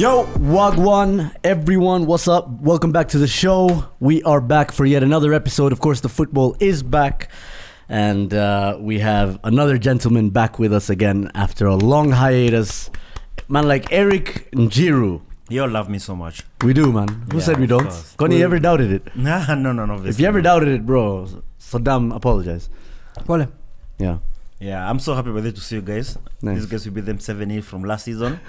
Yo, Wagwan, everyone, what's up? Welcome back to the show. We are back for yet another episode. Of course, the football is back. And we have another gentleman back with us again after a long hiatus. Man like Eric Njiru. You all love me so much. We do, man. Who said we don't? Connie ever doubted it? Nah, no. If you ever doubted it, bro, Saddam, apologize. Yeah. Yeah, I'm so happy to see you guys. Nice. These guys will be them 7-8 from last season.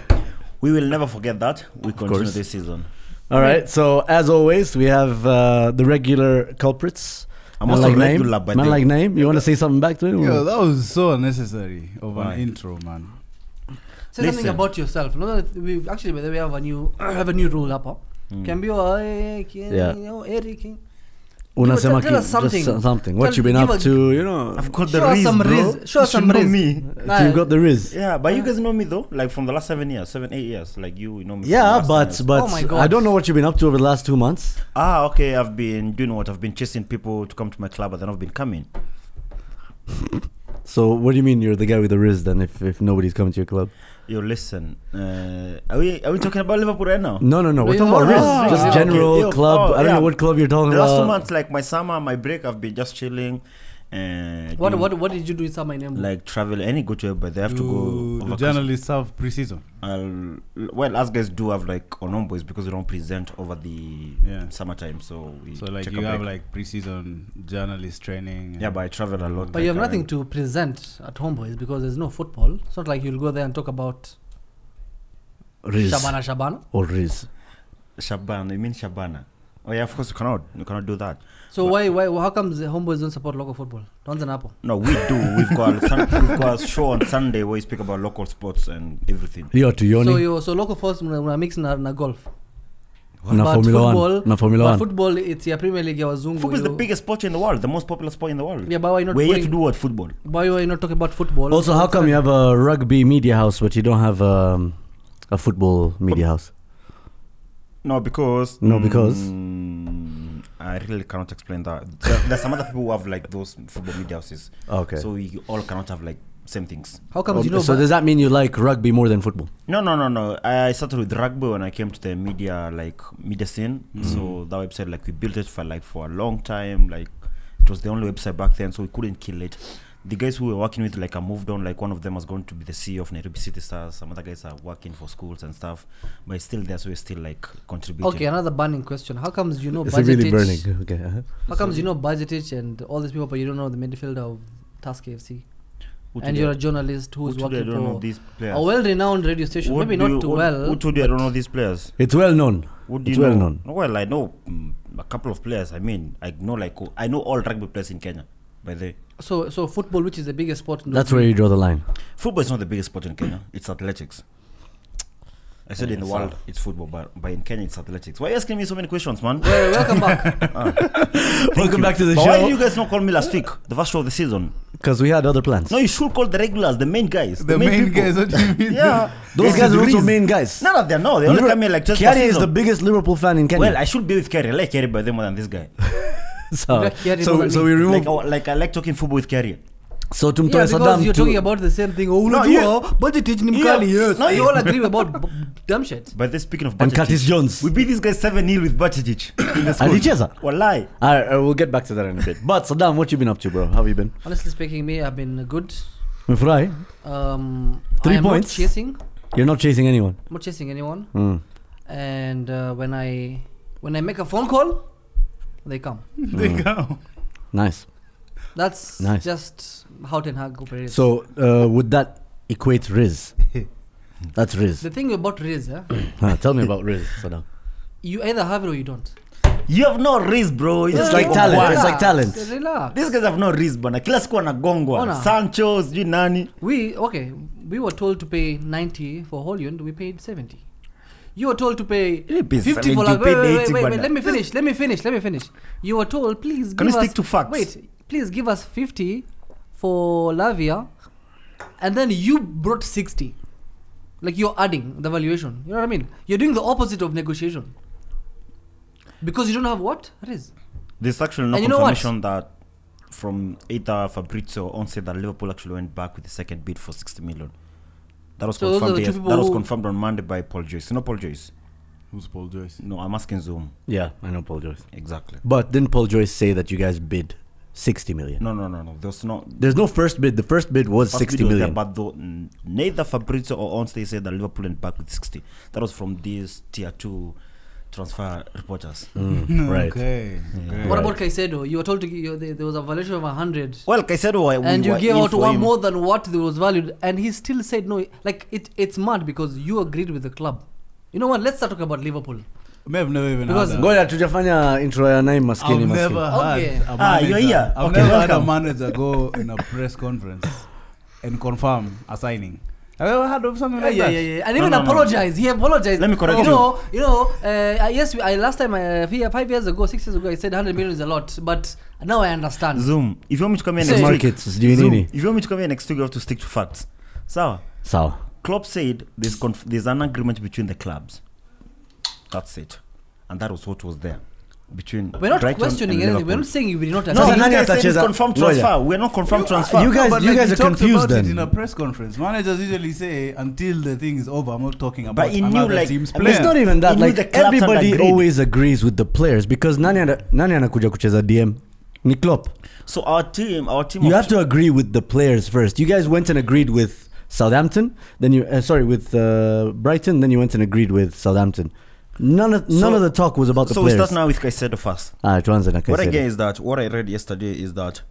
We will never forget that. We continue this season. All right. So as always, we have the regular culprits. I'm also like regular, name. but Man like name. You want to say something back to him? Yo, that was so unnecessary of an intro, man. Say something about yourself. No, we actually, we have a new rule up. Can be Eric. Tell us something. Just something. What you been up to? You know. I've got the Riz, bro. Show us some Riz. Riz. You got the Riz. Yeah, but you guys know me though. Like from the last 7 8 years. Like you know me. Yeah, but Oh my God. I don't know what you've been up to over the last 2 months. Okay. I've been doing what? I've been chasing people to come to my club, but then I've been coming. So what do you mean you're the guy with the Riz then? If nobody's coming to your club? Yo, listen. Are we talking about Liverpool right now? No. We're talking about Riz. Just general okay. club. I don't know what club you're talking the about. last 2 months, like my summer, my break, I've been just chilling. And What did you do in summer in Embu? like travel any go to, but they have to go. The journalists have pre-season. Well, us guys do have like on boys because we don't present over the summertime, so we like take you a have break. like pre-season journalist training. Yeah, but I travel a lot. But you have nothing to present at Homeboys because there's no football. It's not like you'll go there and talk about Riz. Shabana. Or Riz. Shabana. You mean Shabana? Oh yeah, of course you cannot do that. So why how comes the Homeboys don't support local football? No, we do. We've got a show on Sunday where we speak about local sports and everything. So local sports mna mix na golf. Na Formula 1. Football, it's your Premier League ya wazungu. Football is the biggest sport in the world, the most popular sport in the world. Yeah, but why not? We're here to do what? Football. Why are you not talking about football? Also, how come you have a rugby media house but you don't have a football media house? No, because I really cannot explain that. There's some other people who have like those football media houses. Okay. So we all cannot have like same things. How come you know? So does that mean you like rugby more than football? No. I started with rugby when I came to the media scene. So that website, like we built it for a long time. Like it was the only website back then, so we couldn't kill it. The guys who we were working with, like I moved on. Like one of them was going to be the CEO of Nairobi City Stars. Some other guys are working for schools and stuff, but it's still there, so we're still like contributing. Okay, another burning question. How comes you know it's Budgetich? Really burning. Okay. How comes you know Budgetich and all these people, but you don't know the midfielder of Task AFC? And you're a journalist who's working for these players? A well-renowned radio station. Maybe not too well. Who told you I don't know these players? It's well known. It's well known. Well, I know a couple of players. I mean, I know all rugby players in Kenya. By the way. So football, which is the biggest sport in That's where you draw the line. Football is not the biggest sport in Kenya. It's athletics. I said in the world it's football, but in Kenya it's athletics. Why are you asking me so many questions, man? Welcome back. Welcome back to the show. Why did you guys not call me last week, the first show of the season? Because we had other plans. No, you should call the regulars, the main guys. The main guys, what do you mean? Yeah. Those guys are also main guys. No, they're not. They only come here like just Kerry is the biggest Liverpool fan in Kenya. Well, I should be with Kerry. I like Kerry by them more than this guy. So we remove like I like talking football with Kerry. So because you're talking about the same thing. Budgetich ni mkali, yes. No, you all agree about dumb shit. But then speaking of and Curtis Jones, we beat these guys 7-0 with Budgetich in the school. Alicheza? Wallahi. Alright, we'll get back to that in a bit. But Saddam, what you been up to, bro? How have you been? Honestly speaking, I've been good. 3 I am points. not chasing. You're not chasing anyone. I'm not chasing anyone. And when I make a phone call, they come. They come. Nice. That's just how Ten Hag operates. So would that equate Riz? That's Riz. The thing about Riz, tell me about Riz, Saddam. You either have it or you don't. You have no risk, bro. It's like talent. It's like talent. Relax. These guys have no risk, bana. Kila siku anagongwa. Sancho, sijui nani. We were told to pay 90 for Hollywood. We paid 70. You were told to pay 50 for wait, let me finish. You were told, please Can you stick to facts? Wait, please give us 50 for Lavia, and then you brought 60. Like you're adding the valuation. You know what I mean? You're doing the opposite of negotiation. Because you don't have what? Riz. There's actually no confirmation that from either Fabrizio on said that Liverpool actually went back with the second bid for 60 million. That was So those are confirmed. the two Yes. people That was who- confirmed on Monday by Paul Joyce. You know Paul Joyce? Who's Paul Joyce? No, I'm asking Zoom. Yeah, I know Paul Joyce. Exactly. But didn't Paul Joyce say that you guys bid 60 million? No. There's no. There's no first bid. The first bid was First 60 video was there, million. but neither Fabrizio or Onstay said that Liverpool went back with 60. That was from these tier 2 transfer reporters. Right. Okay. What about Caicedo? You were told to give, there was a valuation of 100. Well, Caicedo, And we you were gave in out for one him. more than what was valued, and he still said no. Like it's mad because you agreed with the club. You know what? Let's start talking about Liverpool. I've never even Because had Ngoja tujafanya intro ya name maskini I've maskini. never had Okay. a manager. you're here. I've Okay, never had a welcome. manager go in a press conference and confirm a signing. Have you ever heard of something like yeah, that? yeah, yeah. And No, even no, no. apologized. He apologized. Let me correct you. you. Yes, last time, 5 years ago, 6 years ago, I said 100 million is a lot, but now I understand. Zoom. If you want me to come here Say- next week, Markets, sijui Zoom, nini. if you want me to come here next week, you have to stick to facts. So, Sawa. Klopp said there's an agreement between the clubs. That's it. And that was what was there. Between We're not Brighton questioning and anything. Liverpool. We're not saying you did not No, Sasa you nani guys said it's atacheza- confirmed Ngoja. transfer. We're not confirmed transfer. you guys- But you guys he are talked confused about it then. in a press conference. Managers usually say until the thing is over, I'm not talking about he knew, another like- team's I mean, player. It's not even that. He knew Like the clubs had everybody agreed. always agrees with the players because nani anakuja kucheza DM? Ni Klopp. So our team You of have to agree with the players first. You guys went and agreed with Southampton, then you with Brighton, then you went and agreed with Southampton. None of the talk was about the so we players. start now with Caicedo first. Tuanze na What I Caicedo. get is that what I read yesterday is that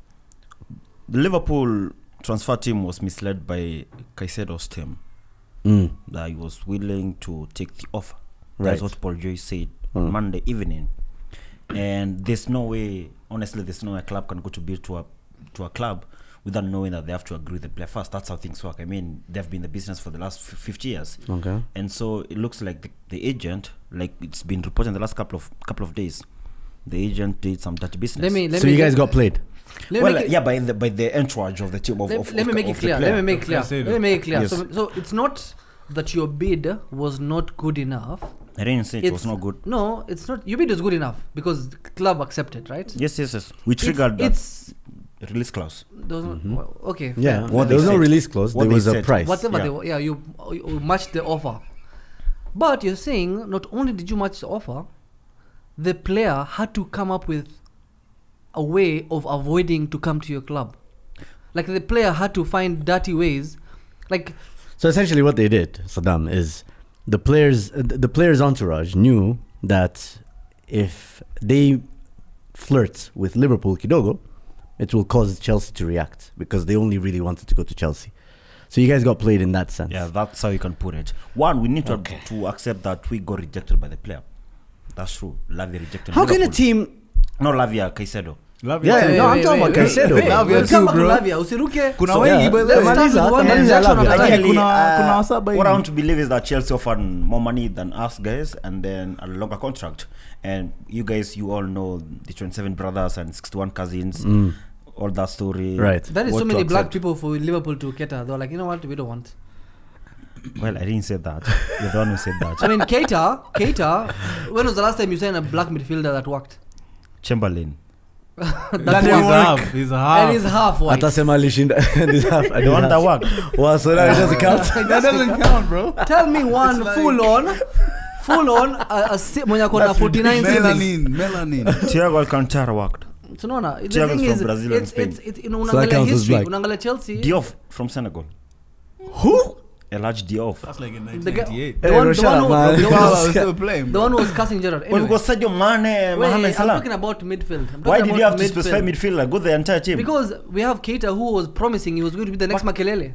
the Liverpool transfer team was misled by Caicedo's team. That he was willing to take the offer. Right. That's what Paul Joyce said Monday evening. And there's no way, honestly, there's no way a club can go to bid to a club without knowing that they have to agree with the player first. That's how things work. I mean, they've been in the business for the last 50 years. Okay. And so it looks like the agent, like it's been reported in the last couple of days, the agent did some dirty business. So you guys got played. By the entourage of the team. Let me make it clear. Let Let me make it clear. Yes. So it's not that your bid was not good enough. I didn't say it was not good. No, it's not. Your bid was good enough because the club accepted, right? Yes. We triggered It's release clause. those well, okay. Yeah. fair. What there was they no said. release clause. What There they was a said. price. Whatever Yeah. they were, you matched the offer. But you're saying not only did you match the offer, the player had to come up with a way of avoiding to come to your club. Like the player had to find dirty ways. Like So essentially, what they did, Saddam, is the players' entourage knew that if they flirt with Liverpool Kidogo, it will cause Chelsea to react because they only really wanted to go to Chelsea. So you guys got played in that sense. Yeah, that's how you can put it. One, we need to accept that we got rejected by the player. That's true. Lavia rejected. How can a Liverpool. team? No, Lavia, Caicedo. Love Yeah, you. no, I'm talking about Caicedo. We'll too, come back to bro. Lavia. Usiruke. Kuna So, wengi yeah, by the let's way. start with one Tamaliza transaction at a Lavia. time. Actually, kuna wasaba what I hivi. want to believe is that Chelsea offered more money than us guys, and then a longer contract. And you guys, you all know the 27 brothers and 61 cousins. All that story. Right. That is What so to many black accept. people for Liverpool to cater. They're like, you know what, we don't want. Well, I didn't say that. You're the one who said that. I mean, Keita. When was the last time you signed a black midfielder that worked? Chamberlain. That He's didn't work. half. He's And half. he's half white. Atasema alishinda and he's half. The one that worked. Well, so now it doesn't count. That doesn't count, bro. Tell me one full on, mwenye ako na 49 siblings. Melanin. Thiago Alcantara worked. So no, the Thiago's thing from is, Brazil and it's Spain. you know, unaangalia counts as history, black. unaangalia Chelsea. Diouf from Senegal. Who? Elijah Diouf. That's like in The guy- 1998. the Hey, one- bro, the shut one up, who- man. the The one guy who- was still playing, The bro. one who was cussing Gerrard. Well, Anyway, because Sadio Mane, Mohamed I'm Salah. talking about midfield. I'm Why talking did you about have to specify midfielder? Go the entire team. Because we have Keita who was promising he was going to be the next Makelele.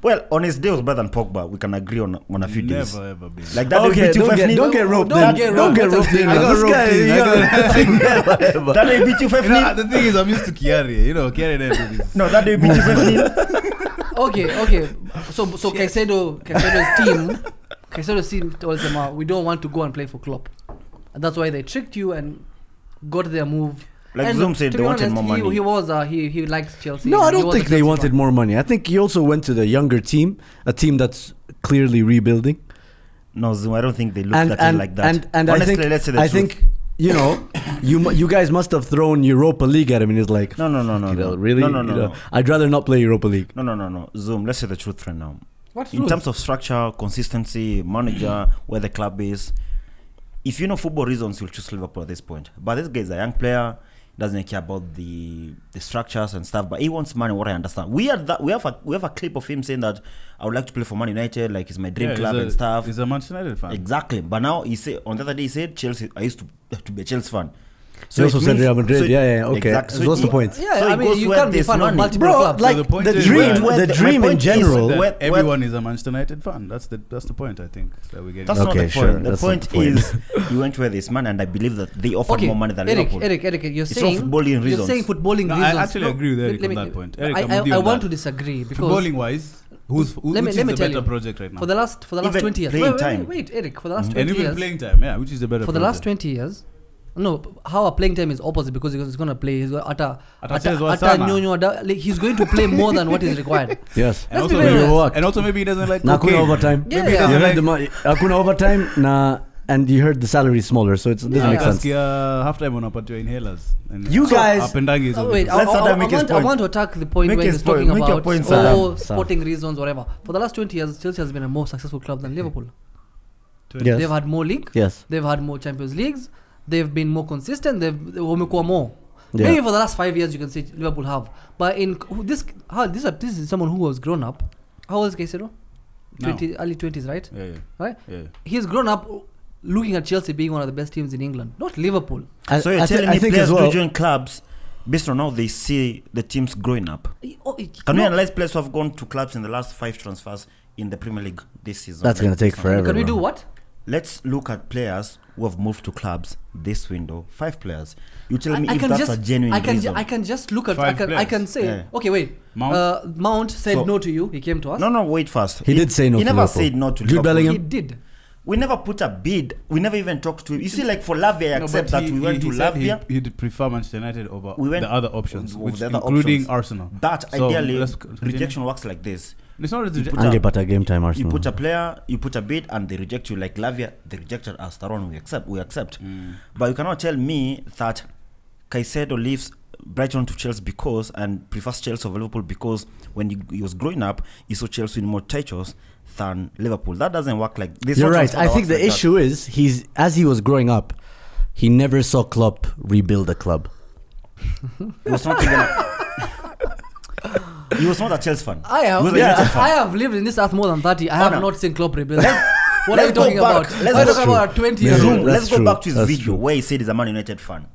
Well, on his day was better than Pogba. We can agree on a few days. Never ever been. Like that, Okay, they beat you 5-0. don't get roped. Don't in. get Don't roped. get roped. in. I got This roped guy, in. you I got- whatever. That day beat you 5-0. The thing is, I'm used to Kiari. You know, Kiari never do this. No, that day beat you 5-0. Okay. So Caicedo's team told them, we don't want to go and play for Klopp, and that's why they tricked you and got their move. Like And Zoom said, to they be wanted honest, more money. He was he likes Chelsea. No, I and he don't was a think they Chelsea wanted fan. more money. I think he also went to the younger team, a team that's clearly rebuilding. No, Zoom, I don't think they looked at it like that. And Honestly, I think, let's say the I truth. think you know, you guys must have thrown Europa League at him, and he's like, No. you know, really? No. You know, I'd rather not play Europa League. No. Zoom, let's say the truth right now. What in rules? terms of structure, consistency, manager, where the club is. If you know football reasons, you'll choose Liverpool at this point. But this guy is a young player, doesn't care about the structures and stuff. But he wants money. What I understand, we have a clip of him saying that I would like to play for Man United, like it's my dream club and stuff. He's a Manchester United fan. Exactly. But now he said on the other day he said Chelsea. I used to be a Chelsea fan. He also said Real Madrid. Okay. Exactly. So what's the point? Yeah, So I it mean, goes you where can't be there's fan of money. multiple Bro, clubs. like So the point the is dream, where the my dream in point is general. that Everyone is a Manchester United fan. That's the point. I think that we get. That's Okay, not the sure, point. The that's not point the point. is you went where there's money, and I believe that they offer Okay, more money than Eric, Liverpool. Eric, you're It's saying not footballing You're reasons. saying footballing No, reasons. I actually agree with Eric let on me- that point. Eric, I'm with you I on want that. to disagree because Footballing wise, which is let me the tell better you, project right now? for the last Even 20 years. playing Wait, time. wait, Eric, for the last and 20 even years. playing time, yeah, which is the better For the last project? 20 years. No, how a playing time is opposite because he's going to play. He's going he's going to play more than what is required. Yes. And Let's also, be very honest. and also maybe he doesn't like Na kuna cocaine. overtime. Yeah, Maybe he yeah. doesn't You heard like the money. Hakuna overtime na, and you heard the salary is smaller, so it doesn't Yeah. make sense. Halftime unapatiwa inhalers. And You guys- Apendangi is Oh, on wait, the- Let Saddam make his I point. want to attack the point Make where his he's point. talking Make your about point, Saddam. sporting reasons, whatever. For the last 20 years, Chelsea has been a more successful club than Liverpool. Yes. They've had more league. Yes. They've had more Champions Leagues. They've been more consistent. They've wamekuwa more. Yeah. Maybe for the last 5 years, you can say Liverpool have. But this is someone who was grown up. How old is Caicedo? Now. Early 20s, right? Yeah. Right? Yeah. He's grown up looking at Chelsea being one of the best teams in England, not Liverpool. So you're telling I me think players as well. do join clubs based on how they see the teams growing up? Can we analyze players who have gone to clubs in the last 5 transfers in the Premier League this season? That's gonna take forever. Can we bro. do what? Let's look at players who have moved to clubs this window. 5 players. You tell me I if can that's just, a genuine reason. I can just look at. 5 I can players. say. Yeah. Okay, wait. Mount said So- no to you. He came to us. No, wait first. He did say no He to never Liverpool. said no to Jude Liverpool. Bellingham? He did. We never put a bid. We never even talked to him. You see, like for Lavia, I No, accept but that we went to he said Lavia. He'd prefer Manchester United over We went the other options, with which the other including options. Arsenal. But So, ideally, let's continue. rejection works like this. It's not put rejection. a- Angepata game time You Arsenal. put a player, you put a bid, and they reject you. Like Lavia, they rejected us. Taron, we accept. But you cannot tell me that Caicedo leaves Brighton to Chelsea because and prefers Chelsea over Liverpool because when he was growing up, he saw Chelsea win more titles than Liverpool. That doesn't work like this. You're Not right. transfer I that think works the like issue is as he was growing up, he never saw Klopp rebuild a club. that. He was not even. He was not a Chelsea fan. I have. He was a United fan. I have lived in this earth more than 30. I have no. not seen Klopp rebuild. What are let's you go talking back. about? Let's What are you go- talking about? 20 Yeah, years Zoom, old. that's let's go true. back to his That's video true. where he said he's a Man United fan.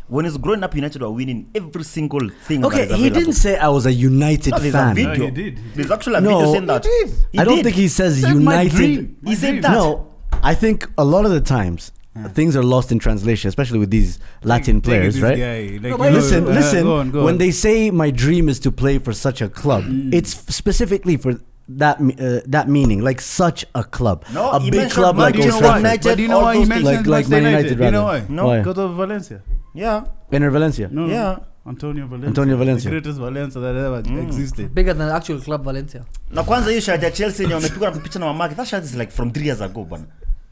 When he's growing up, United were winning every single thing. that Okay, is he available. didn't say I was a United No, there's a fan. video. No, he did. There's actually a No, video saying that. He I don't did. think he says That's my United. dream. He said dream. that. No, I think a lot of the times things are lost in translation, especially with these Latin Take players, this right? guy, like, No, you but know, Listen. go on. When they say my dream is to play for such a club, it's specifically for that meaning, like such a club, No, a he big mentioned club like Man Old United, Trafford. United, But do you know all why he those mentions things. like Man United, Do you know rather. why? No. Why? Because of Valencia. Yeah. Inter Valencia. No, Yeah. Antonio Valencia. Antonio Valencia. The greatest Valencia that ever existed. Bigger than the actual club Valencia. Na kwanza hiyo shirt ya Chelsea yenye wamepigwa na picha na mamake. That shirt is like from 3 years ago, bana.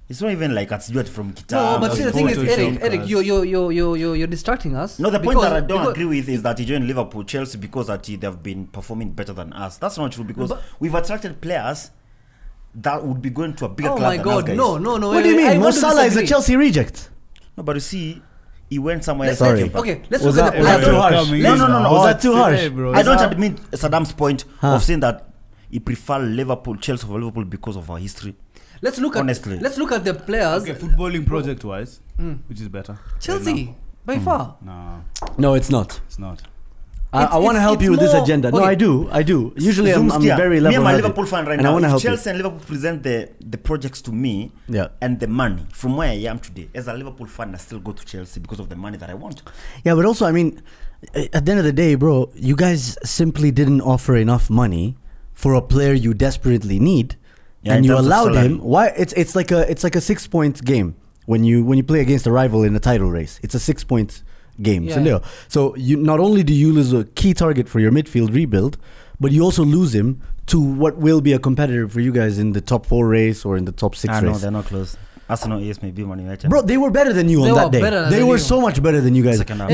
It's not even like it's from No, Kitambo. but see, the thing is, Photoshop Eric, you're distracting us. No, the point because- that I don't because- agree with is that he joined Liverpool, Chelsea because that they've been performing better than us. That's not true because But- we've attracted players that would be going to a bigger Oh club my than God! us guys. No. What do you I mean? Mo want to Salah is a disagree. Chelsea reject. No, but you see, he went somewhere else. Sorry. and came back. Okay, let's Was look at that- the was that players. too harsh? No. Was that too harsh? Hey, bro. I don't admit Saddam's point Huh. of saying that he prefer Liverpool, Chelsea over Liverpool because of our history. Let's look Honestly. at the players. Okay, footballing project wise, which is better? Chelsea by far. No, No, it's not. it's not. I want to it's- help you with it's this more- agenda. No, okay. I do. Usually, I'm Zoomskia, very me and my level-headed, Liverpool fan right and I now. want to If help Chelsea and Liverpool present the projects to me you. Yeah. and the money from where I am today, as a Liverpool fan, I still go to Chelsea because of the money that I want. Yeah, but also, I mean, at the end of the day, bro, you guys simply didn't offer enough money for a player you desperately need, Yeah, and in you terms of allowed salary. him. Why? It's like a 6-point game when you play against a rival in a title race. It's a 6-point game. Yeah. So you not only do you lose a key target for your midfield rebuild, but you also lose him to what will be a competitor for you guys in the top 4 race or in the top 6 No, race. they're not close. Arsenal, yes, maybe Man United. Bro, they were better than you They on were that day. better They than were you. so much better than you guys. Second half.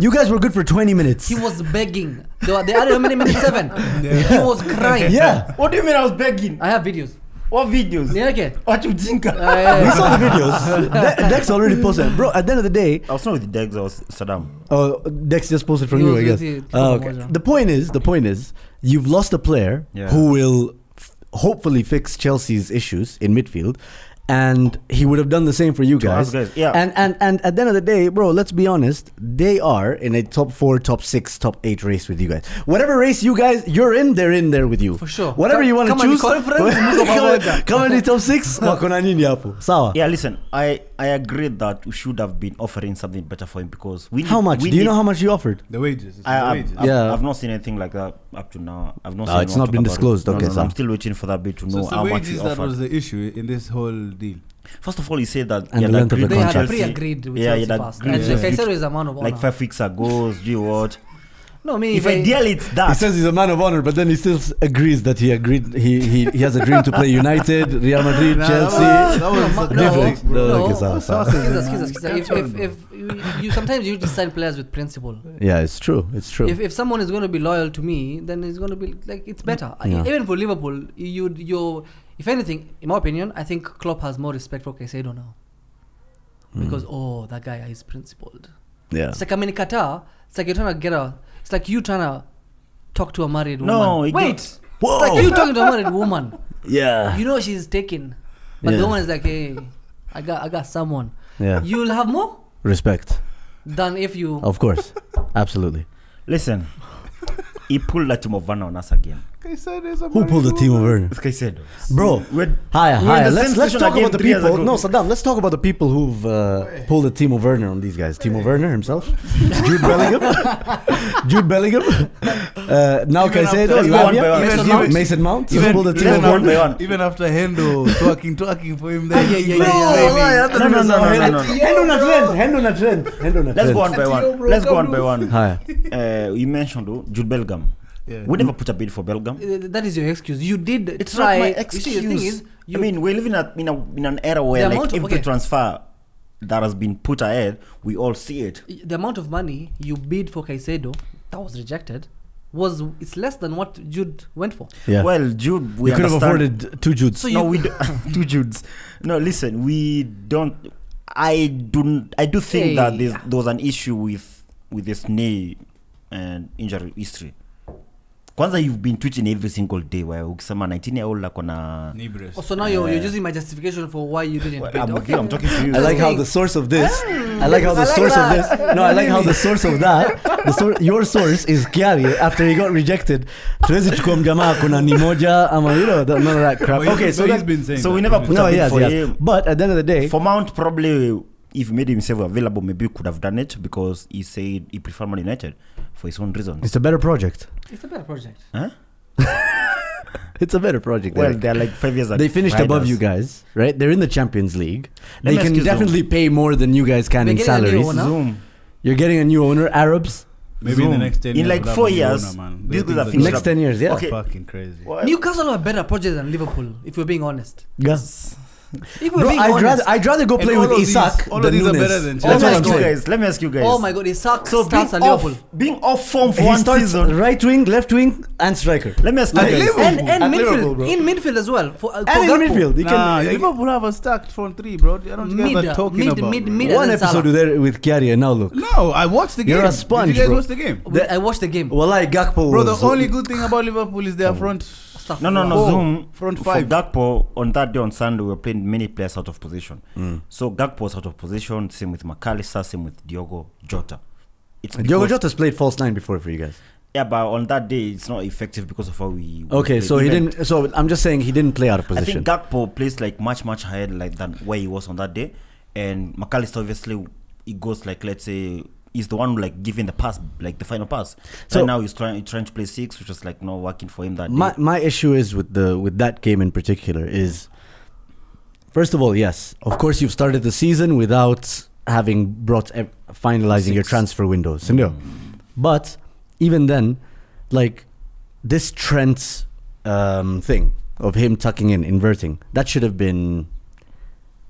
You guys were good for 20 minutes. He was begging. They added how many minutes? 7. He was crying. Yeah. What do you mean I was begging? I have videos. What videos? Yeah, okay. What you think? We saw the videos. Dex already posted. Bro, at the end of the day, I was not with Dex, I was Saddam. oh, Dex just posted from He you, was I guess. with you. Okay. The point is, you've lost a player Yeah. who will hopefully fix Chelsea's issues in midfield. And he would have done the same for you To us guys. guys, yeah. And at the end of the day, bro, let's be honest, they are in a top 4, top 6, top 8 race with you guys. Whatever race you're in, they're in there with you. For sure. Whatever you want to Kama ni choose. conference, mko pamoja. Kama ni top 6, wako na nini hapo? Sawa. Yeah, listen, I agree that we should have been offering something better for him because we need, How much? we Do you need- know how much you offered? The wages. It's the I, wages. Yeah. I've not seen anything like that up to now. I've not No, seen it's anyone not been talk about disclosed. it. Okay, no, so- I'm still waiting for that bit to So know it's the how much we wages that offered. was the issue in this whole deal. First of all, he said that And he the had length of the agreed They with had contract. Chelsea. pre-agreed with Yeah, Chelsea he had first. agreed And with Caicedo is a man of honor. like 5 weeks ago. Do you what? No, me. If ideally it's He that. says he's a man of honor, but then he still agrees that he agreed. He has a dream to play United, Real Madrid, Chelsea. That was different. No. Okay, sawa. If you sometimes you just sign players with principle. Yeah, it's true. It's true. If someone is going to be loyal to me, then it's going to be like it's better. Yeah. Even for Liverpool, you if anything, in my opinion, I think Klopp has more respect for Caicedo now because that guy is principled. Yeah. It's like I'm in Qatar. It's like you're trying to get a. It's like you trying to talk to a married No, woman. it Wait, don't- it's like you talking to a married woman. Yeah. You know she's taken, but Yeah. the woman is like, hey, I got someone. Yeah. You'll have more Respect. than if you. Of course. Absolutely. Listen, he pulled that team of Werner on us again. Who pulled the team over? This guy said, Bro, we're higher. in the Let's same talk situation about again the 3 years people. ago. No, Saddam. Let's talk about the people who've pulled the Timo Werner on these guys. Timo Werner himself, Jude Bellingham, now Even Caicedo, Let's go one by one. Lavia, Mason Mount. Who's Even- pulled the let's Timo go one Werner. by one. Even after Hendo twerking for him there. Hendo na trend. Let's go one by one. Let's go one by one. Hi. You mentioned Jude Bellingham. Yeah. We never put a bid for Bellingham. That is your excuse. You did It's try. not my You excuse. see, the thing is, I mean, we're living in an era where The like amount of- every okay. transfer that has been put ahead, we all see it. the amount of money you bid for Caicedo that was rejected it's less than what Jude went for. Yeah. Well, Jude, we You could have understand- afforded 2 Judes. So No, you- we do, 2 Judes. No, listen, we don't. I do think that Hey. there was an issue with this knee and injury history. Kwanza, you've been twitching every single day. Where ukisema 19-year-old ako na. Oh, so now you're using my justification for why you didn't bid. I'm with Okay. you, I'm talking to you. I like how the source of this. I like how the source of this. No, I like how the source of that. Your source is Kiari after he got rejected. Tuwezi chukua mjamaa kuna ni moja ama none of that crap. But Okay, so he's that, been saying so that. we never put no, a bid yes, for yes. him. But at the end of the day, For Mount, probably if he made himself available, maybe he could have done it because he said he preferred Man United for his own reasons. it's a better project. It's a better project. Huh? It's a better project. Well, Eric. they're like 5 years. They finished behind above us. you guys, right? They're in the Champions League. Let They me can ask you definitely pay more than you guys can They're in getting a new salaries. owner. Zoom. You're getting a new owner, Arabs. Maybe in the Zoom. next 10 In years. like we'll 4 have a new years, owner, man. these They guys are think finished Next up. 10 years, yeah. Okay. Fucking crazy. Newcastle are a better project than Liverpool, if we're being honest. Yes. If we're Bro, being I'd honest. rather go And play all with of these- Isak all of than these are Nunes. better than That's Chelsea. what I'm saying. Let me ask you guys. Oh my God, Isak So starts being at Liverpool. being off form for He one starts season. right wing, left wing, and striker. Let me ask you At guys. Liverpool. And At midfield, Liverpool, bro. in midfield as well. For And in Gakpo. midfield, he Nah, can. Liverpool have a stacked front three, bro. I don't think guys are talking about. bro. One episode with there with Kiari, and now look. No, I watched the game. You're a sponge, Did you guys bro. watch the game? The- I watched the game. Well, like Gakpo Bro, the was only good thing about Liverpool is their front. Stuff. No, Four. Zoom. Front For five. Gakpo, on that day on Sunday, we were playing many players out of position. So Gakpo was out of position. Same with McAllister. Same with Diogo Jota. It's Diogo because- Jota's played false 9 before for you guys. Yeah, but on that day, it's not effective because of how we. Okay, so he even- didn't. So I'm just saying he didn't play out of I position. think Gakpo plays like much higher like than where he was on that day, and McAllister obviously he goes like, let's say, he's the one like giving the pass, like the final pass. So- So now he's trying to play 6, which was like not working for him that my day. my issue is with that game in particular is, first of all, yes, of course you've started the season without having finalizing your 6. transfer windows, but even then, like this Trent thing of him tucking in, inverting, that should have been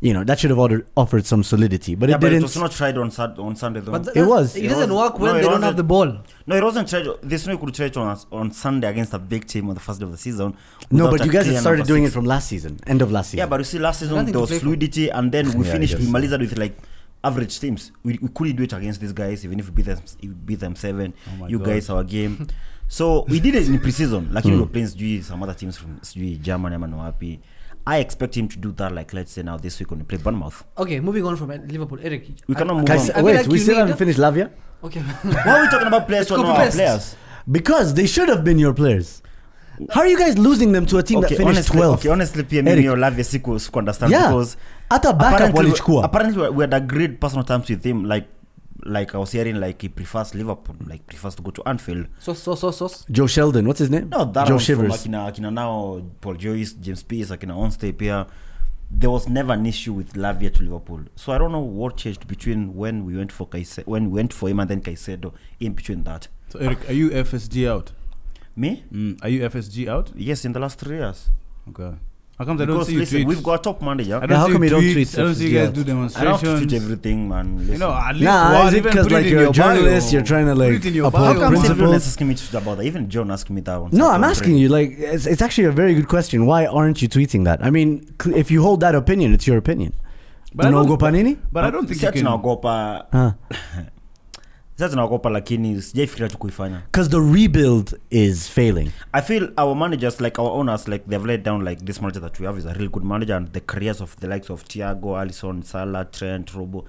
that should have offered some solidity, but it but didn't. it was not tried on Sunday though. But It was. It doesn't work when No, it they don't wasn't. have the ball. No, it wasn't tried. There's no you could try it on Sunday against a big team on the first day of the season. No, without but a you guys clear had started number doing it six. from last season, end of last season. Yeah, but you see, last season Nothing there to was play for. fluidity, and then we Yeah, I finished. We guess. malized with like average teams. We couldn't do it against these guys, even if we beat them 7. Oh my You God. guys, our game. So we did it in pre-season. Like we were playing some other teams from Germany, I'm not happy. I expect him to do that, like let's say now this week when we play Bournemouth. Okay, moving on from Liverpool. Eric. We cannot move Guys, on. I feel wait, like we you still need- haven't finished Lavia Okay. Why are we talking about players who are not our copy-paste. players? because they should have been your players. How are you guys losing them to a team that finished honestly, 12th? Okay, honestly, Eric. PME or Lavia Siku understand Yeah. because At a backup walichukua. apparently we had a great personal terms with him. Like I was hearing, like he prefers Liverpool, like prefers to go to Anfield. Sauce. Joe Sheldon, what's his name? No, that Joe one from Shivers. Akina now, Paul Joyce, James Pearce, Akina Onstep here. There was never an issue with Lavia to Liverpool. So I don't know what changed between when we went for him and then Caicedo in between that. So Eric, are you FSG out? Me? Are you FSG out? Yes, in the last 3 years. Okay. How come I don't Because see you listen, tweet? we've got a top manager. I don't Yeah, how see come you don't tweets, tweet I don't see you FSG guys out? do I don't have to demonstrations. tweet everything, man. You know, at least Nah, one, is it even because put like it in you're a your bio. journalist, you're trying to Put like it in your uphold bio. How come everyone principles? is asking me about that? Even John asked me that one. No, I'm asking you. Like, it's actually a very good question. Why aren't you tweeting that? I mean, if you hold that opinion, it's your opinion. But I No don't- go Panini? But I don't think you can. naogopa Huh. sasa naogopa lakini sijaifikiria tu kuifanya. Because the rebuild is failing. I feel our managers, like our owners, like they've laid down like this manager that we have is a really good manager, and the careers of the likes of Thiago, Alisson, Salah, Trent, Robo,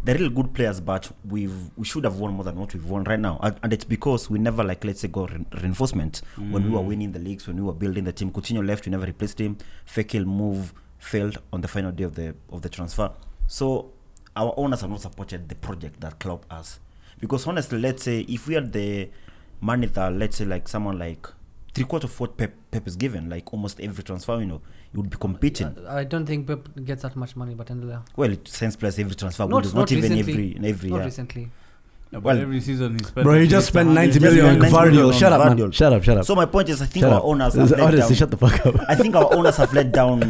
they're really good players, but we should have won more than what we've won right now, and it's because we never, like, let's say, got reinforcement when we were winning the leagues, when we were building the team. Coutinho left, we never replaced him. Fekir move failed on the final day of the transfer. So our owners have not supported the project that Klopp has. Because honestly, let's say if we had the money that, let's say, like someone like 3/4 of what Pep is given, like almost every transfer, you would be competing. I don't think Pep gets that much money, but Well, it sends players every transfer. not even recently. every Not year. recently. No, but Well, every season he spent. Bro, he at just least spent 100 90 just million on spent 90 Gvardiol. million Shut on up, man. Gvardiol. Shut up. So my point is, I think Shut our up. owners have let Honestly, down. shut the fuck up. I think our owners have let down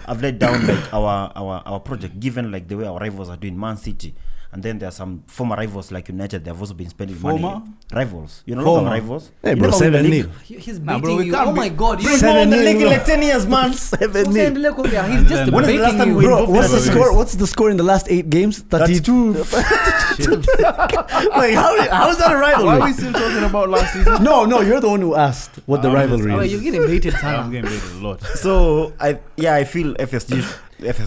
like our project, given like the way our rivals are doing. Man City, and then there are some former rivals like United. They have also been spending money. Former? Rivals, you know, Former? rivals. Hey, You bro, never win the 7 league. nil. He's Nah, baiting bro, we you. can't Oh be- my God! We've Seven won the nil, league in bro. like 10 years, man. 7 nil. He's just When is the last baiting time you. we- Bro, what's the Never score? been. What's the score in the last 8 games? 32. Like, how is that a Why are we rivalry? still talking about last season? No, you're the one who asked what the I'm just- rivalry Oh, is. you're getting baited, I'm Sana. getting paid a lot. So I feel FSG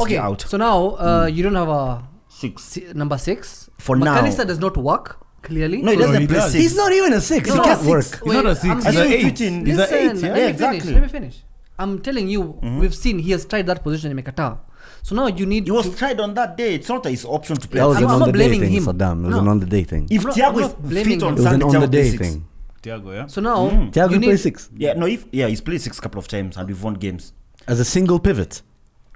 Okay, out. so now you don't have a 6 number 6. for now. McAllister does not work, clearly. No, he No, doesn't he play does. 6. He's not even a 6. No, He no, can't 6. work. He's not a 6, I'm he's an saying- 8. He's He's an Listen, 8, yeah, let me exactly. finish. Let me finish. I'm telling you, we've seen he has tried that position in Mekata. So now you need He was to, tried on that day. It's not his option to play. That was I'm an not on the day blaming thing, him. Saddam. It was No. an on the day thing. If I'm Thiago not is blaming fit on him. It was an Sunday, on the Thiago plays day 6. thing. Thiago, yeah? So now Thiago you plays need 6 Yeah, no, he's played 6 couple of times and we've won games. as a single pivot.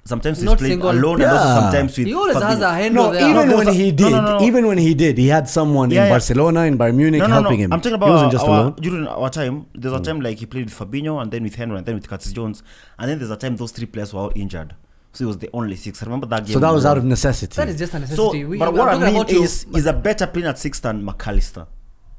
Sometimes he's Not played single. alone and also Yeah. sometimes with He always has Fabinho. a hand No, there. even No, when no, he no, did, no. even when he did, he had someone Yeah, in yeah. Barcelona, in Bayern Munich, helping him. I'm talking he wasn't about just alone. during our time. There's a time like he played with Fabinho and then with Henry and then with Curtis Jones, and then there's a time those 3 players were all injured. So he was the only 6. I remember that game. So that was we out won. of necessity. That is just a So, necessity. but what I'm I talking mean about you- is, he's a better player at 6 than McAllister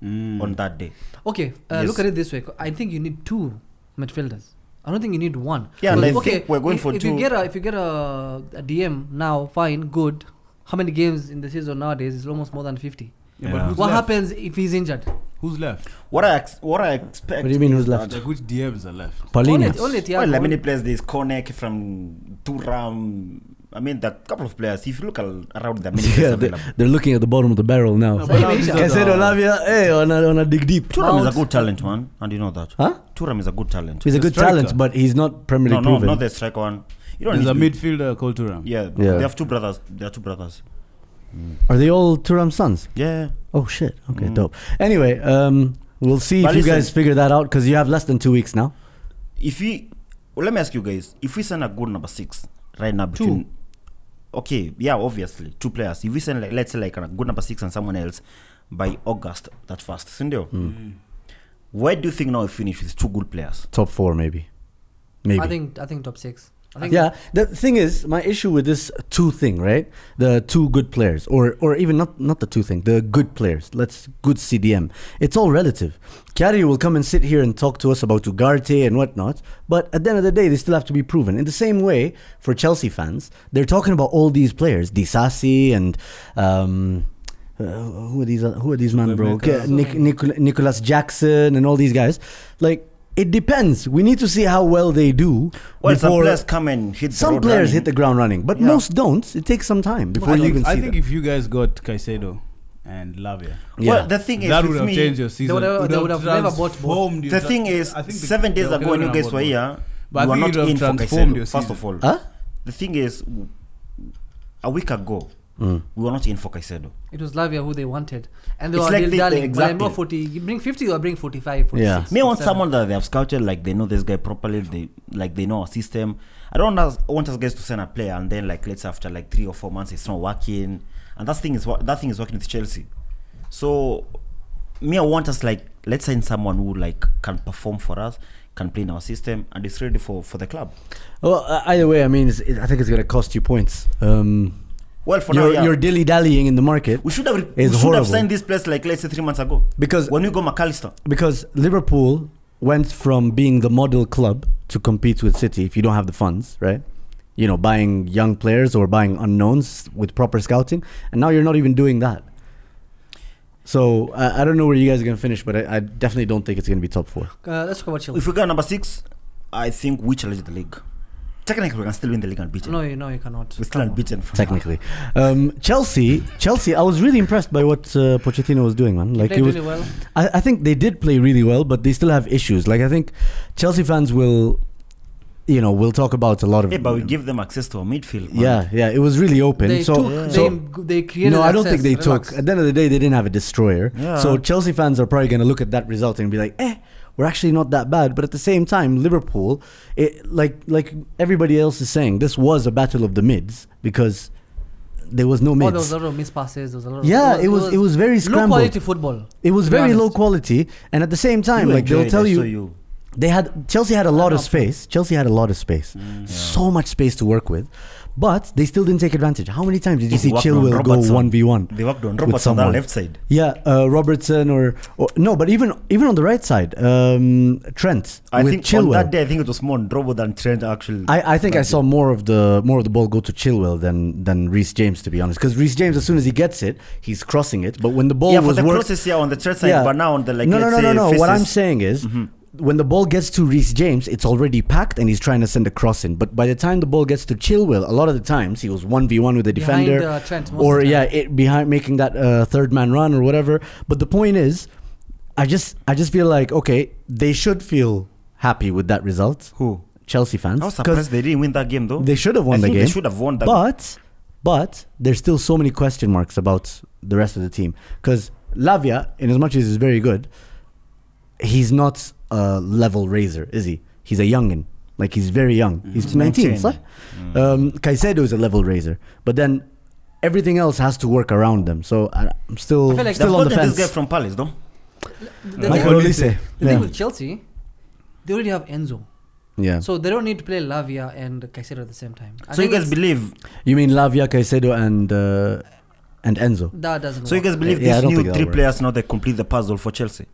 on that day. Okay, Yes. look at it this way. I think you need 2 midfielders. I don't think you need 1. Yeah, Because, and I think we're going for if 2. you get a DM now, fine, good. How many games in the season nowadays? It's almost more than 50. Yeah, Yeah. but who's What left? happens if he's injured? Who's left? What I expect. What do you mean who's is left? that- Like, which DMs are left? Paulinho. Only Thiago. Well, many players. There's Konek from Turam. I mean, there are a couple of players. If you look around, there are many players Yeah, available. they're looking at the bottom of the barrel now. No, but now these are Caicedo, the- Lavia, hey, on a dig deep. Turam is a Mount. good talent, man, and you know that. Huh? Turam is a good talent. He's a The good striker. talent, but he's not Premier No, League no, proven. not the striker one. You don't There's a need to be- midfielder called Thuram. Yeah, Yeah. they have 2 brothers. They are 2 brothers. Are they all Thuram's sons? Yeah. Oh shit. Okay, dope. Anyway, we'll see But if you listen. guys figure that out because you have less than 2 weeks now. If we, well, let me ask you guys, if we send a good number 6 right now between, okay, yeah, obviously 2 players. If we send, like, let's say, like a good number 6 and someone else by August that fast, Sindio, where do you think now we finish with 2 good players? Top 4 maybe. Maybe. I think top 6. I think Yeah, the thing is, my issue with this two thing, right? The two good players, or even not the two thing, the good players. Good CDM. It's all relative. Kari will come and sit here and talk to us about Ugarte and whatnot, but at the end of the day, they still have to be proven. In the same way, for Chelsea fans, they're talking about all these players, Disasi and who are these man, bro? Nicholas Jackson and all these guys. Like, it depends. We need to see how well they do. Well, some players come and hit the some road players running. hit the ground running, but Yeah. most don't. It takes some time before you even see I think them. if you guys got Caicedo and Lavia, Well, the thing is, that would with have me, changed your season. they would have never bought both. transformed your the tra- thing is, I think 7 days they ago when you couldn't guys have were bought here, But I we were think not it would in have for transformed your Caicedo, first of season. all. Huh? The thing is, a week ago, we were not in for Caicedo. it was Lavia who they wanted, and they It's were like darling. exactly. Well, 40. You bring 50 or bring 45. 46, Yeah. May want 47. someone that they have scouted, like they know this guy properly, they know our system. I don't want us guys to sign a player and then like let's say after like 3 or 4 months it's not working, and that thing is working with Chelsea. So me, I want us like let's sign someone who like can perform for us, can play in our system, and is ready for the club. Well, either way, I mean, I think it's going to cost you points. Well, for now, You're dilly-dallying in the market we should have is horrible. signed this place like let's say 3 months ago because when we go McAllister. Liverpool went from being the model club to compete with City if you don't have the funds, right? You know, buying young players or buying unknowns with proper scouting, and now you're not even doing that. So I don't know where you guys are going to finish, but I definitely don't think it's going to be top 4. Let's talk about Chelsea. If we go number 6, I think we challenge the league. Technically, we can still win the league unbeaten. No, you cannot. We're still unbeaten. Technically, Chelsea. I was really impressed by what Pochettino was doing, man. They Like played it was. really well. I think they did play really well, but they still have issues. Like I think Chelsea fans will, we'll talk about a lot of. Yeah, but we give them access to our midfield. Man. Yeah, it was really open. They they created. No, I don't think access. they Relax. took. At the end of the day, they didn't have a destroyer. Yeah. So Chelsea fans are probably going to look at that result and be like, we're actually not that bad. But at the same time, Liverpool, like everybody else is saying, this was a battle of the mids because there was no mids. There was a lot of missed passes. There was a lot of, Yeah, it was very low scrambled. quality football. It was to be very low honest. quality, and at the same time, You like they'll enjoyed tell it, so you, Chelsea had a lot of space. Chelsea had a lot of space, so much space to work with, but they still didn't take advantage. How many times did you see Chilwell go 1v1? They worked on with Robertson on the someone? left side. Yeah, Robertson or no, but even on the right side, Trent I with think Chilwell. on that day, I think it was more Ndrobo than Trent actually. I think I saw more of the ball go to Chilwell than Reece James, to be honest. Because Reece James, as soon as he gets it, he's crossing it. But when the ball yeah, for was the work- crosses here on the Trent side, but now on the like no. faces, What I'm saying is, when the ball gets to Reece James, it's already packed and he's trying to send a cross in. But by the time the ball gets to Chilwell, a lot of the times he was 1v1 with the Behind, defender, Trent most or of the time. behind making that third man run or whatever. But the point is, I just feel like okay, they should feel happy with that result. Who? Chelsea fans. I was surprised they didn't win that game though. They should have won I the think game. They should have won that. But there's still so many question marks about the rest of the team. Because Lavia, in as much as he's very good, he's not a level raiser, is he? He's a youngin. Like he's very young. He's 19. Right? Caicedo is a level raiser. But then everything else has to work around them. So I'm still I feel like still on the They've gotten fence. this guy from Palace though. The Michael thing- Olise. The thing with Chelsea, they already have Enzo, Yeah. so they don't need to play Lavia and Caicedo at the same time. I So you think guys it's- believe? You mean Lavia, Caicedo, and Enzo? that doesn't. So you work. guys believe Yeah, I these don't new think that'll 3 work. players now they complete the puzzle for Chelsea?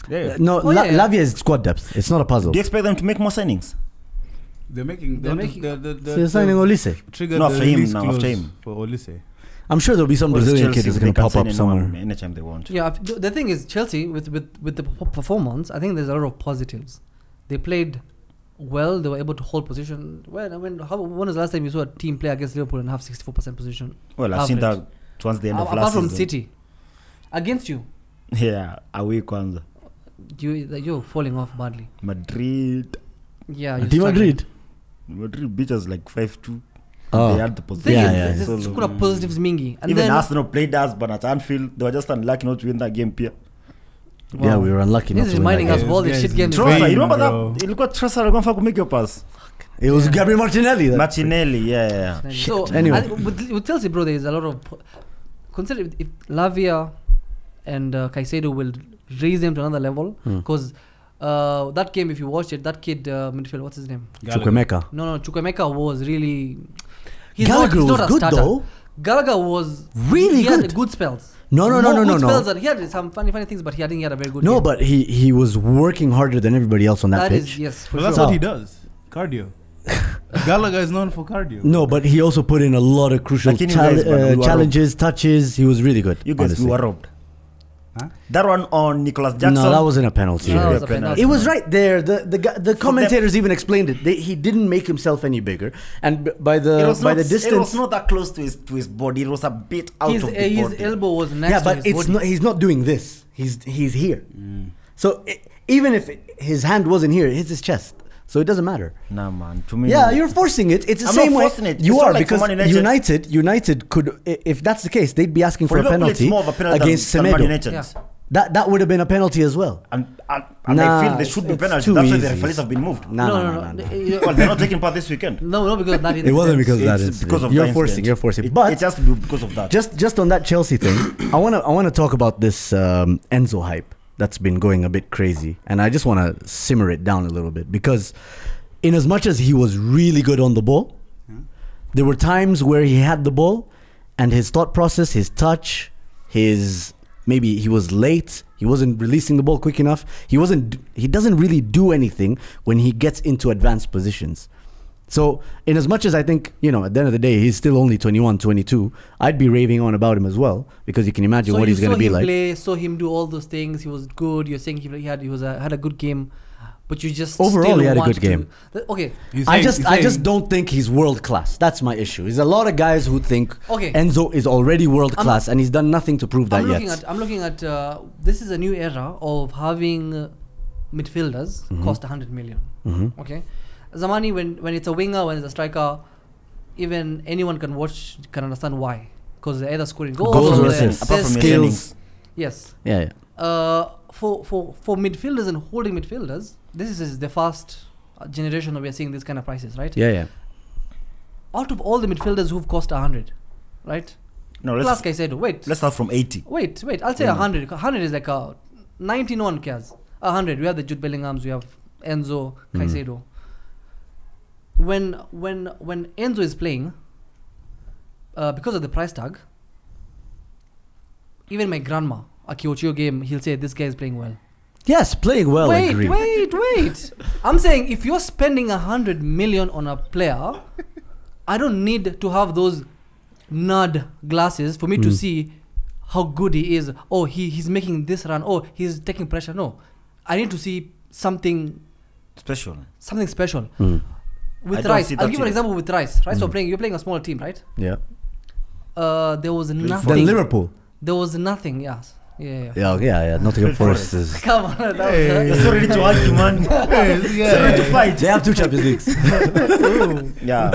Yeah, No, Oh, yeah. Lavia is squad depth. It's not a puzzle. Do you expect them to make more signings? they're making. They're making- So they're signing Olise. Triggered No, the after him release now, clause after him. for Olise. I'm sure there'll be some Brazilian kid who's going to pop up somewhere. anytime they want. Yeah, the thing is Chelsea with the performance. I think there's a lot of positives. They played well. They were able to hold position. When when was the last time you saw a team play against Liverpool and have 64% position? Well, I've seen Average. that towards the end of Apart last from season. City, against you, Yeah, away kwanza. you're falling off badly. Madrid. Yeah, you're Team struggling. Madrid. Beat us like 5-2. Oh. They had the Thing position. Yeah, is, yeah. there's kuna positives mingi. And Even then, Arsenal played us, but at Anfield, they were just unlucky not to win that game. Pia. Yeah, we were unlucky not This is to win that reminding game. us of all the Guys, shit games. Trossard, Trossard, Vain, you remember bro. that? Look what Trossard are going for make your pass. It was Gabriel Martinelli. Martinelli, yeah. So, Anyway. I think with Chelsea, bro, there is a lot of. Consider if Lavia and Caicedo will raise them to another level, because That game, if you watched it, that kid midfield, what's his name? Chukwemeka. No, Chukwemeka was really. Gallagher was good though. Gallagher was really he good. had good spells. No. Good spells, and he had some funny things, but he had a very good. No, game. but he was working harder than everybody else on that pitch. Is yes, for Well, sure. that's what he does. Cardio. Gallagher is known for cardio. No, but he also put in a lot of crucial Like you guys, man, we were challenges, touches. He was really good. You guys, honestly. we were robbed. Huh? That one on Nicholas Jackson. No, that wasn't a penalty. No, that Yeah, was a penalty. It was right there. The commentators even explained it. He didn't make himself any bigger, and by the distance, It was not that close to his body. It was a bit out His of the his body. elbow was next yeah, to but his it's body. not. He's not doing this. He's here. So even if his hand wasn't here, it's his chest. So it doesn't matter. Nah, man. To me, Yeah, you're forcing it. It's the I'm same not way. forcing it. You It's are not like because for Man United could, if that's the case, they'd be asking for a Liverpool, it's penalty more of a penalty against than Man Semedo. United. Yeah. That would have been a penalty as well. And Nah, I feel there should be it's penalty. too That's why the easy. referees have been moved. No. Well, they're not taking part this weekend. No, because of that. It wasn't because of that. It's incident. because of You're that forcing. incident. You're forcing. It But has to be because of that. just on that Chelsea thing, I wanna talk about this Enzo hype that's been going a bit crazy, and I just want to simmer it down a little bit because, in as much as he was really good on the ball, there were times where he had the ball, and his thought process, his touch, maybe he was late. He wasn't releasing the ball quick enough. He doesn't really do anything when he gets into advanced positions. So, in as much as I think, at the end of the day, he's still only 21, 22, I'd be raving on about him as well, because you can imagine what he's going to be like. Play, saw him do all those things. He was good. You're saying he had a good game, but you just Overall, still he had a want good game. Okay, I just don't think he's world class. That's my issue. There's a lot of guys who think Enzo is already world class, and he's done nothing to prove that yet. I'm looking at this is a new era of having midfielders cost 100 million. Okay, Zamani, when it's a winger, when it's a striker, even anyone can understand why, because they're either scoring goals or or assists, apart from skills. Yes. Yeah. For midfielders and holding midfielders, this is the first generation that we are seeing this kind of prices, right? Yeah. Out of all the midfielders who've cost 100, right? No, Plus Caicedo. Wait. Let's start from 80. Wait. I'll say 100. 100 is like a 90. No one cares. 100. We have the Jude Bellinghams. We have Enzo, Caicedo. When Enzo is playing, because of the price tag, even my grandma, a Kyochio game, he'll say this guy is playing well. Yes, playing well. Wait. I'm saying if you're spending 100 million on a player, I don't need to have those nerd glasses for me to see how good he is. Oh, he's making this run. Oh, he's taking pressure. No, I need to see something special. With Rice, I'll give you an example with Rice. Rice, you're playing a small team, right? Yeah. There was nothing. Then Liverpool. There was nothing. Yes. Yeah. Nottingham Forest is. Come on, that They're so ready to argue, man. So ready to fight. They have 2 Champions Leagues. Yeah.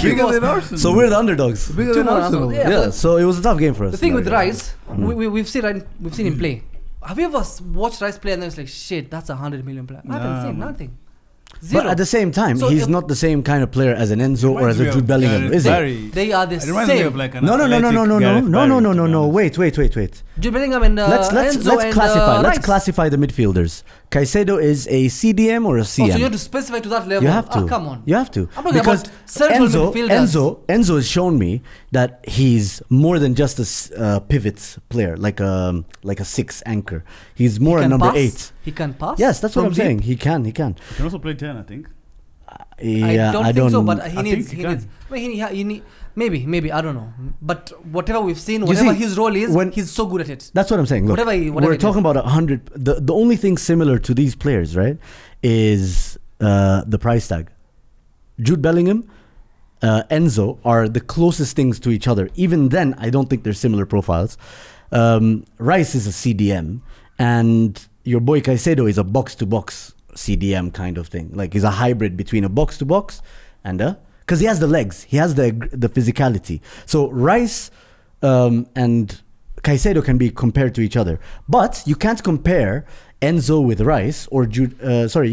Bigger than Arsenal. So we're the underdogs. Bigger than Arsenal. Yeah. So it was a tough game for us. The thing with Rice, we've seen him play. Have you ever watched Rice play and then it's like, shit, that's 100 million player? I haven't seen nothing. Zero. But at the same time, So he's if- not the same kind of player as an Enzo or as Reminds me a Jude of, Bellingham, is he? Barry. They are the It reminds me same. of like an No. athletic Gareth Barry, No. to be Wait. Jude Bellingham and Let's Enzo and classify. Let's Rice. classify the midfielders. Caicedo is a CDM or a CM. Oh, so you have to specify to that level. You have to. Come on. You have to. I'm talking because about central midfielders. Enzo has shown me that he's more than just a pivot player, like a 6 anchor. He's more He a can number pass. 8. He can pass. Yes, that's what from I'm deep. saying. He can. You can also play 10, I think. Yeah, I don't think so, but I he think needs. he He can. needs. Well, he need. Maybe I don't know. But whatever we've seen, You whatever see, his role is, when- he's so good at it. That's what I'm saying. Look, Whatever we're he talking about 100. The only thing similar to these players, right, is the price tag. Jude Bellingham, Enzo are the closest things to each other. Even then, I don't think they're similar profiles. Rice is a CDM, and your boy Caicedo is a box-to-box CDM kind of thing. Like he's a hybrid between a box-to-box and because he has the legs, he has the physicality. So Rice and Caicedo can be compared to each other, but you can't compare Enzo with Rice or you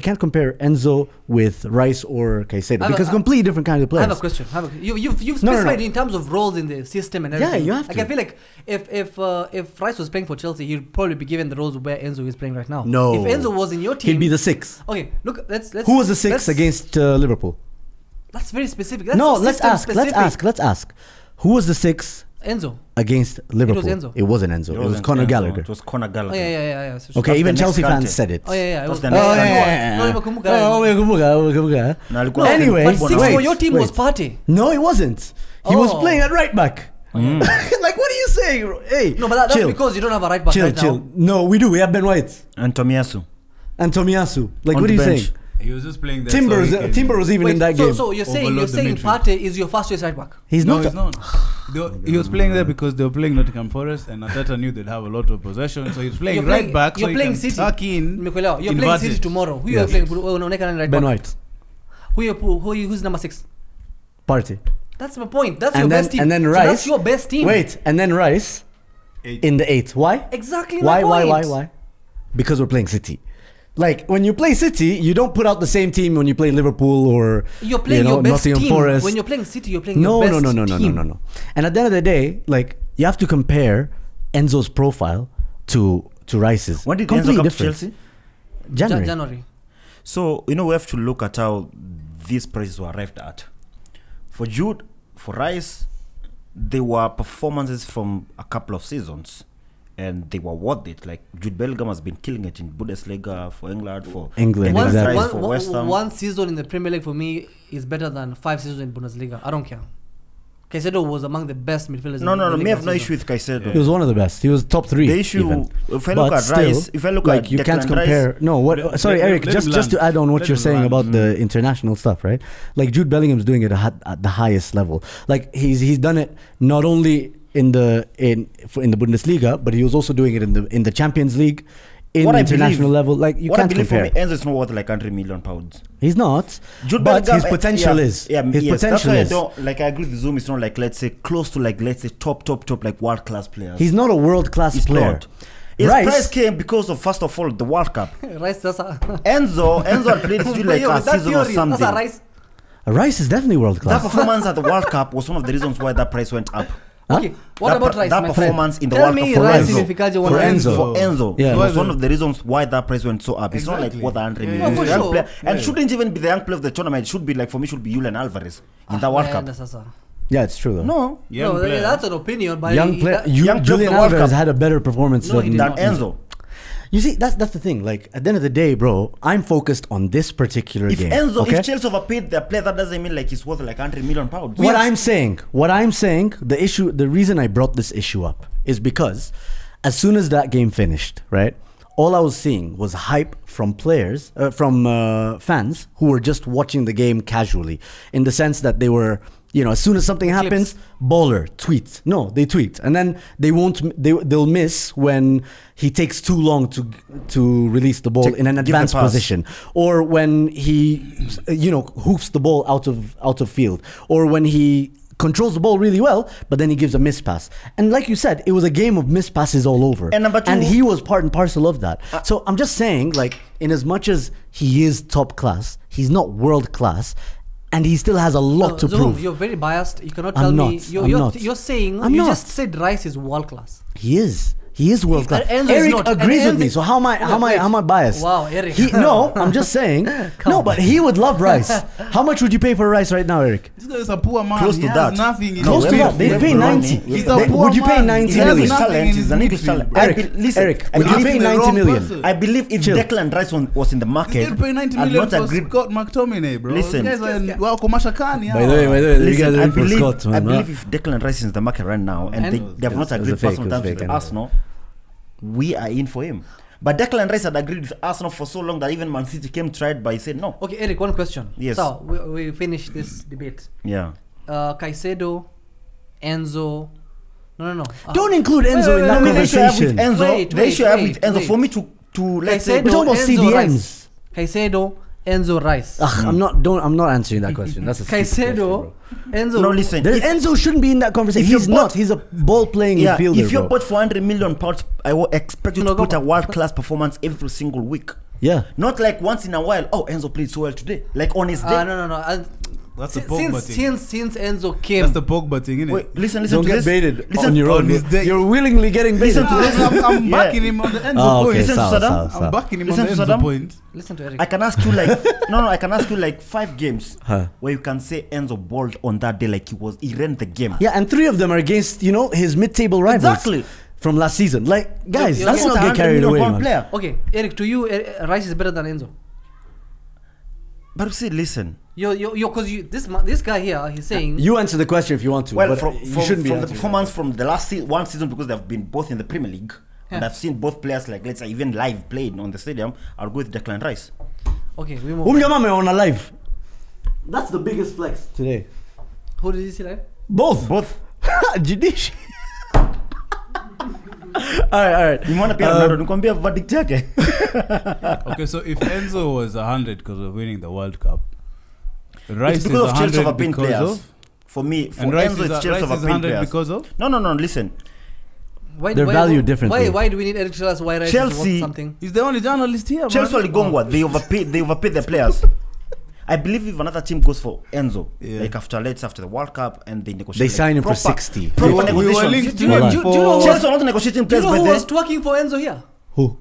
can't compare Enzo with Rice or Caicedo because completely different kinds of players. I have a question. You've specified in terms of roles in the system and everything. Yeah, you have like to. I feel like if Rice was playing for Chelsea, he'd probably be given the roles where Enzo is playing right now. No. If Enzo was in your team, He'd be the 6. Okay, look, let's. Who was the 6 against Liverpool? That's very specific. That's Let's ask. Who was the 6 Enzo against Liverpool? Enzo. It wasn't Enzo. It was Conor Gallagher. It was Conor Gallagher. Oh yeah. Okay, even Chelsea next fans Kante. said it. Oh yeah. It was the Oh, next yeah. Anyway, but 6 wait, for your team was wait. Partey. No, it wasn't. He was Oh. playing at right back. Like, what are you saying, bro? Hey, No, but that's chill. because you don't have a right back Chill. right now. No, we do. We have Ben White And Tomiyasu. and Tomiyasu. Like, On what are the you bench. saying? He was just playing there. Timber so he can- was even in that game. So you're saying Overload the midfield. Partey is your fastest right back. He's No, not. he's not. He was playing there because they were playing Nottingham Forest, and Arteta knew they'd have a lot of possession, so he's playing right back. You're so playing he can City. tuck in. You're playing inverted. City tomorrow. Who Yes. you are playing? Right Ben back. White, Who's number 6? Partey. That's my point. That's And your then- best team. and then So Rice- that's your best team. Wait, and then Rice in the 8. Why? Exactly my point. Why? Because we're playing City. Like, when you play City, you don't put out the same team when you play Liverpool or You're playing your best Nottingham team. Forest. When you're playing City, you're playing No. your best team. No. And at the end of the day, like, you have to compare Enzo's profile to Rice's. When did Completely Enzo come different. to Chelsea? January. January. So, we have to look at how these prices were arrived at. For Jude, for Rice, they were performances from a couple of seasons. And they were worth it. Like, Jude Bellingham has been killing it in Bundesliga, for England, England, Declan exactly. Rice for West Ham. One season in the Premier League for me is better than 5 seasons in Bundesliga. I don't care. Caicedo was among the best midfielders. No, in the league me have last no season. issue with Caicedo. He was one of the best. He was top 3. The issue, even. if I look But at still, Rice, if I look like, at you can't Declan compare. Rice, No, what? Let- sorry, let- Eric. let Just him just to land. add on what Let you're him saying land. about the international stuff, right? Like, Jude Bellingham's doing it at the highest level. Like, he's done it not only in the Bundesliga, but he was also doing it in the Champions League, in What the I international believe- level. Like, you what I can't believe compare. for me, Enzo is not worth like £100 million. He's not. Jude But Bellingham, his potential yeah, is. Yeah, His yes, that's potential why is. I don't like. I agree with Zoom. It's not like, let's say, close to like, let's say, top like world class players. He's not a world class He's player. not. His Rice- price came because of, first of all, the World Cup. Rice, that's a. Enzo had played still like Yo, a that season or theory, something. That's a Rice. Rice is definitely world That class. performance at the World Cup was one of the reasons why that price went up. Huh? Okay, what about Rice, that my performance friend? in the Tell World me Cup for Rice Enzo. significaje For one Enzo. For Enzo, Yeah. it was one of the reasons why that price went so up. It's not like Exactly. what the 100 Yeah, million. yeah, He's a for young sure. player. And Yeah. shouldn't even be the young player of the tournament. It should be like, for me, should be Julian Alvarez in that World Cup. Yeah, it's true though. No, Young No, player. that's an opinion. But Young player. Young player of Julian the World Alvarez Cup. had a better performance No, he than did than not. Enzo. You see, that's the thing. Like, at the end of the day, bro, I'm focused on this particular If game. Enzo, okay? if Chelsea overpaid their player, that doesn't mean like he's worth like £100 million. what I'm saying, the reason I brought this issue up is because as soon as that game finished, right, all I was seeing was hype from players, from fans who were just watching the game casually, in the sense that they were, as soon as something happens, baller, tweet. No, they tweet, and then they'll miss when he takes too long to release the ball in an give the advanced pass. position, or when he, hoofs the ball out of field, or when he controls the ball really well, but then he gives a miss pass. And like you said, it was a game of miss passes all over. And number two- and he was part and parcel of that. So I'm just saying, like, in as much as he is top class, he's not world class, and he still has a lot to Zoom, prove. you're very biased. You cannot I'm tell not. me. I'm not. You're saying I'm you not. just said Rice is world class. He is. He is world class. Enzo is Eric not. agrees And with me. Enzo- So how am I biased? Wow, Eric. No, I'm just saying. No, but he would love Rice. How much would you pay for Rice right now, Eric? This guy is a poor man. Close He to has that. nothing. in Close his to life. that. They pay 90. He's a poor Would you pay man. 90 He has million? nothing Talent, in he's his an English midfield, talent. bro. Eric, I would you believe pay in the 90 wrong million? person. I believe if Chill. Declan Rice was in the This market, guy pay 90 I'd million not for agreed. Scott McTominay, bro. Listen. These guys are wako mashakani. By the way, you Listen, guys are I in for believe, Scott, man. I believe if Declan Rice is in the market right now and they have not It was agreed a fake, personal it was terms fake, with I know. Arsenal, we are in for him. But Declan Rice had agreed with Arsenal for so long that even Man City came tried, but he said no. Okay, Eric, one question. Yes. So we finish this debate. Yeah. Caicedo, Enzo. No. Don't include Enzo in that I mean, they should have with conversation. Enzo. Wait, they should have with wait, Enzo wait. for me to let's say Caicedo, We're talking about Enzo, CDMs. Rice. Caicedo, Enzo Rice. I'm not answering that question. That's a stupid question, Caicedo, bro. Enzo. No, listen. Enzo shouldn't be in that conversation. if you He's bought- not. He's a ball-playing Yeah, midfielder, if you bro. bought 400 million pounds, I will expect you No, to put go- a world-class performance every single week. Yeah. Not like once in a while. Oh, Enzo played so well today. Like on his day. No. That's the Pogba thing. Since Enzo came, That's the Pogba thing, innit? Wait, listen Don't to get this. baited Listen on your on own. his day. You're willingly getting baited. Listen to this. I'm Yeah. backing him on the Enzo Oh, point. okay. Listen to Sawa, Saddam. sawa, I'm sawa. backing him Listen on the to Enzo Saddam. point. listen to Eric. I can ask you like I can ask you like 5 games Huh. where you can say Enzo balled on that day like he ran the game. Yeah, and 3 of them are against, his mid-table rivals. Exactly. From last season. Like, guys, you're let's That's not not get carried away, man. player. Okay, Eric, to you, Rice is better than Enzo. But see, listen. Because this guy here, he's saying. You answer the question if you want to. Well, but from you shouldn't be the answering performance from the last one season, because they've been both in the Premier League, and Yeah. I've seen both players like let's say even live played on the stadium. I'll go with Declan Rice. Okay, we that. move. Umjamame on a live. That's the biggest flex today. Who did you see live? Both. Both. Jidish. Alright. Nimeona pia Ronaldo nikwambia verdict yake. Okay, so if Enzo was 100 because of winning the World Cup, Rice It's is because of Chelsea 100 overpaying because players. of, For me, for and Rice Enzo, is it's Chelsea Rice is overpaying 100 players. because of. No. Listen, They're valued differently. Why do we need Eric to tell us why Rice is Chelsea- worth something? He's the only journalist here. Chelsea man. Ligongwa, they overpay their players. I believe if another team goes for Enzo, Yeah. like after the World Cup, and they negotiate, They like, sign him for proper- 60. Proper We were negotiations. linked Do you know- to him do you know for- Chelsea are not negotiating Do you players, know but who they was twerking for Enzo here? Who?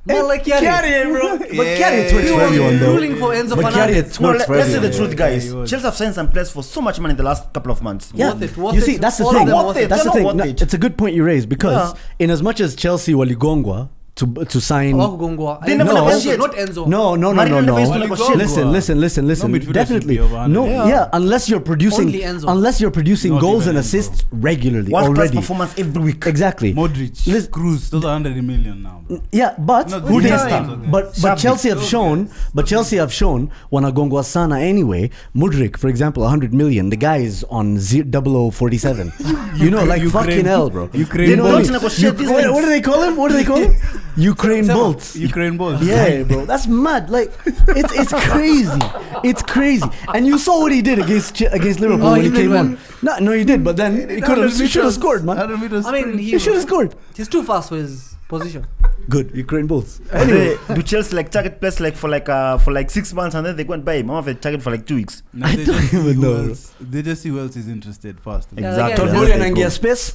Man like Kiari. bro. But Yeah. Kiari twerks He for was everyone, though. ruling for Enzo But Kiari Fernandez. No, twerks for let's say everyone. the truth, guys. he was. Chelsea have signed some players for so much money in the last couple of months. Yeah, Worth you it. see, that's the All thing. of them worth it. That's the They're thing. not No, worth it. it's a good point you raised because, in as much as Chelsea were Ligongwa to sign. Wakugongwa. They never No. negotiate. Not Enzo. No. Marino never used to negotiate. Listen. midfielder should Definitely. be over 100. No, yeah. Unless you're producing, Only Enzo. goals even and Enzo. assists regularly World class already. performance every week. Exactly. Modric, Listen- Cruz, those are 100 million now. Bro. Yeah, but No, who these did? guys- But Shabby. Chelsea have Those shown. guys. But Chelsea have shown Wanagongwa Sana anyway. Mudrik, for example, 100 million. The guy is on 0047. You know, like Ukraine- fucking hell, bro. Ukraine You know what I Bolt. mean? Negotiate these What things. do they call him? Ukraine bolts. Ukraine balls. Yeah, bro, that's mad. Like, it's crazy. It's crazy. And you saw what he did against Liverpool Oh, when he he played came well. on. No, he did. But then he should have scored, man. 100 meters I mean, sprint. He should have scored. he's too fast for his position. Good, Ukraine bolts. Anyway, do Chelsea like target players like for like 6 months and then they go and buy him? Mama, they target for like 2 weeks. No, I they don't just see even who know. else- They just see who else is interested first. Yeah, Exactly. yeah, Torboli That's and the Angia goal. space.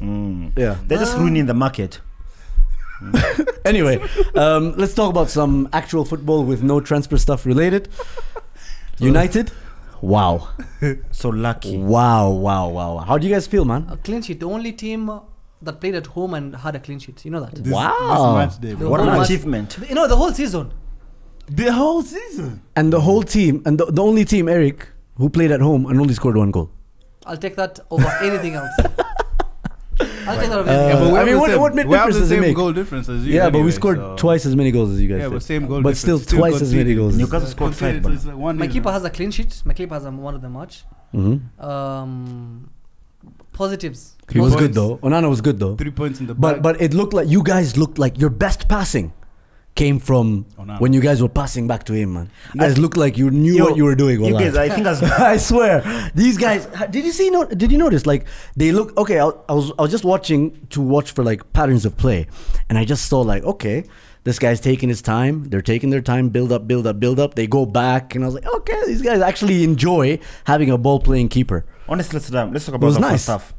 Yeah. They're just ruining the market. Anyway, let's talk about some actual football with no transfer stuff related. United. Wow. So lucky. Wow. How do you guys feel, man? A clean sheet. The only team that played at home and had a clean sheet. You know that. This Wow. match day, bro. What an whole match- achievement. You know the whole season. The whole season. And the whole team, and the only team, Eric, who played at home and only scored 1 goal. I'll take that over anything else. I'll take that over Uh, anything else. we I have mean, the what- same- what we have difference the does it same make? goal difference as you. Yeah, but we anyway, scored so- twice as many goals as you guys Yeah, did. but same goal But still difference. twice as many goals. Newcastle scored 5, but It's like 1-0. My keeper has a clean sheet. My keeper has one of the match. Positives. He was Points. good though. Onana was good though. 3 points in the bag. But it looked like you guys looked like your best passing came from Onana. when you guys were passing back to him, man. You guys looked like you knew Yo, what you were doing. You Wallah. guys, I think as I swear, these guys. Did you see? Did you notice? Like they look. Okay, I was just watching for like patterns of play, and I just saw like, okay, this guy's taking his time. They're taking their time. Build up. They go back, and I was like, okay, these guys actually enjoy having a ball playing keeper. honestly, let's talk It about was the nice. first half.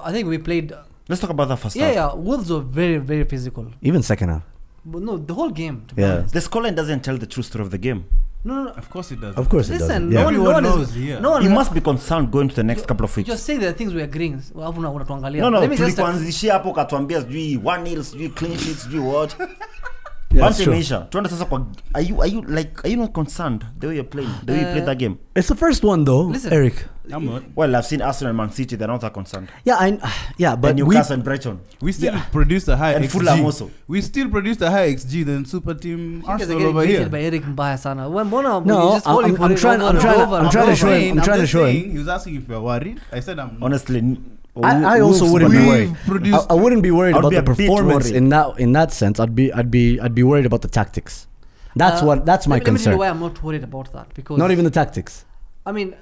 I think we played. Let's talk about the first Yeah, half. yeah. Wolves were very, very physical. Even second half. But no, the whole game. To be Yeah. honest. The scoreline doesn't tell the true story of the game. No. Of course it does. Of course, it Listen, doesn't. no Yeah. one, Everyone no one knows is, here. no one. You must be concerned going to the next couple of weeks. just say the things we are agreeing. Unatuangalia. No, Let me just. tulikuanzishia hapo katuambia sijui 1-0 sijui clean sheet sijui what. Yeah, that's Bante true. imeisha. Tuende sasa kwa are you not concerned the way you're playing, the way you played that game? It's the first one though, Listen. Eric. I'm not. Well, I've seen Arsenal and Man City, they're not that concerned. Yeah, but And we. Newcastle and Brighton. We still produced a high And XG. Fulham also. We still produced a high XG than Super Team You guys are Arsenal getting over here. baited by Eric Mbaya sana. Mbona No, you're just falling for I'm it trying- over I'm and trying- over I'm and trying to over. show him. I'm trying to show him. He was asking if you're worried. I said I'm not. Honestly, I also Wolves, wouldn't be but- worried. produced- I wouldn't be worried I'd about be the a bit performance worried. in that sense. I'd be worried about the tactics. That's that's my let me tell concern. you why I'm not worried about that, because Not even the tactics. I mean,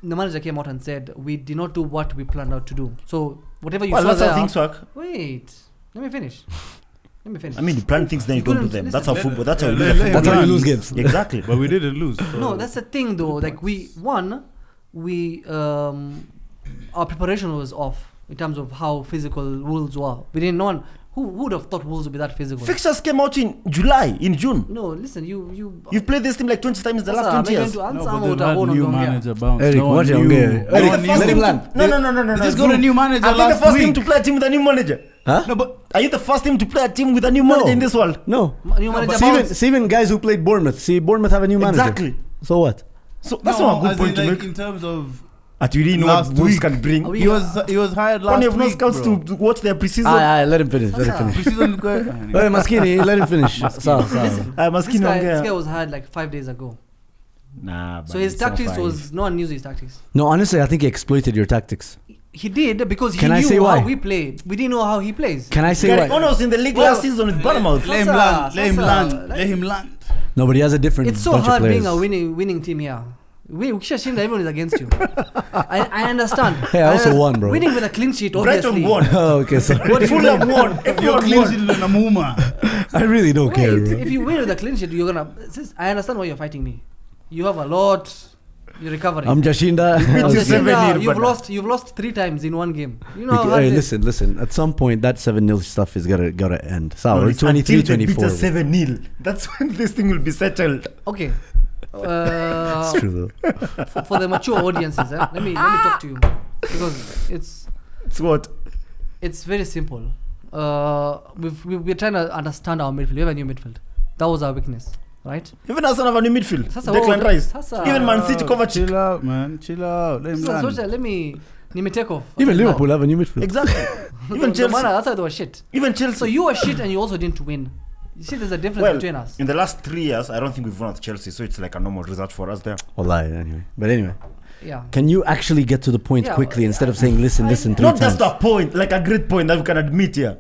the manager came out and said we did not do what we planned out to do. So whatever you Well, saw that's there. how things work. Wait, let me finish. I mean, you plan things, then you don't do couldn't them. listen. That's how football. That's how you Let- lose. let- That's how you Plan. lose games. Exactly. But we didn't lose. So No, that's the thing though. Like our preparation was off in terms of how physical Wolves were. We didn't know. Who would have thought Wolves would be that physical? Fixtures came out in July, in June. No, listen, You've played this team like 20 times in the last 20 years. no, but they've had new manager bounce. Eric, No one what you knew. get? No Eric, one knew. let him land. No. They just got a new manager Are you the last first team week. to play a team with a new manager? Huh? No, but Are you the first team to play a team with a new manager in this world? No. New manager See even, bounce. see even guys who played Bournemouth. See, Bournemouth have a new manager. Exactly. So what? So that's no, not a good as point in, to like, make. in terms of At you really know what last Wolves week. can bring. Are we- he was hired last When you have no week. scouts bro. to watch their preseason. Let him finish. Let him finish. Preseason. Hey, Maskini, let him finish. Sawa. I'm This asking guy was hired like 5 days ago. Nah, So his tactics was no one knew his tactics. No, honestly, I think he exploited your tactics. He did because he Can I knew say how why? we play. We didn't know how he plays. Can I say Gary why? Ono was in the league last season with Bournemouth. Let him Sasa, land. Let him Sasa, land. like- Let him land. No, but he has a different It's so bunch hard of being players. a winning team here. Ukishashinda, everyone is against you. I understand. Hey, I also understand. won, bro. Winning with a clean sheet, obviously. Brighton won. Oh, okay, sorry. What Fulham won. Your Everyone clean won. sheet is Namuma. I really don't care, Wait, bro. if you win with a clean sheet, you're gonna. I understand why you're fighting me. You have a lot. You're recovering. I'm Jashinda. beat you Jashinda, 7-0, but- you've lost 3 times in one game. You know how hard Hey, it is. listen. At some point, that 7-0 stuff is gotta end. So No, we're it's 23, until they beat 24. us 7-0. That's when this thing will be settled. Okay. It's true though. For the mature audiences, let me talk to you because It's what? it's very simple. We're trying to understand our midfield. We have a new midfield. That was our weakness, right? Even Arsenal have a new midfield. Sasa Declan wewe- Rice. sasa- Even Man City Kovacic. Chill out, man. Chill out. Let him So, land. let me take off. Even Liverpool have a new midfield. Exactly. Even Chelsea. That's why they were shit. Even Chelsea. So you were shit and you also didn't win. You see, there's a difference well, between us. in the last 3 years, I don't think we've won at Chelsea, so it's like a normal result for us there. Wallahi, anyway. But anyway, Yeah. can you actually get to the point Yeah, quickly well, instead of saying listen 3 Not times? just a point, like a great point that we can admit here.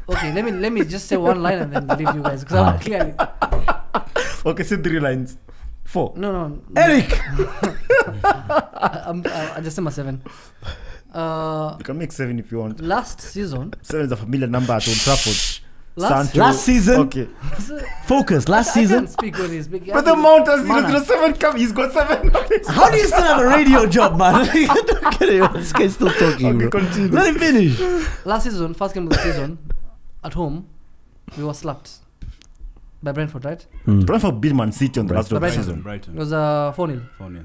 Okay, let me just say one line and then leave you guys because I'm clearly Okay, say 3 lines. 4. no. Eric! I just say my 7. You can make 7 if you want. Last season, 7 is a familiar number at Old Trafford. Last- Sancho. Last season? Okay. Focus. Last I season? can't speak when he's big. But the Mount has Mana. 007 come. He's got 7. How do you still have a radio job, man? I don't get it. This guy's still talking, Okay, bro. continue. Let him finish. Last season, first game of the season, at home, we were slapped by Brentford, right? Brentford beat Man City on the last of the Brighton. season. It Brighton. was 4-0. 4-0.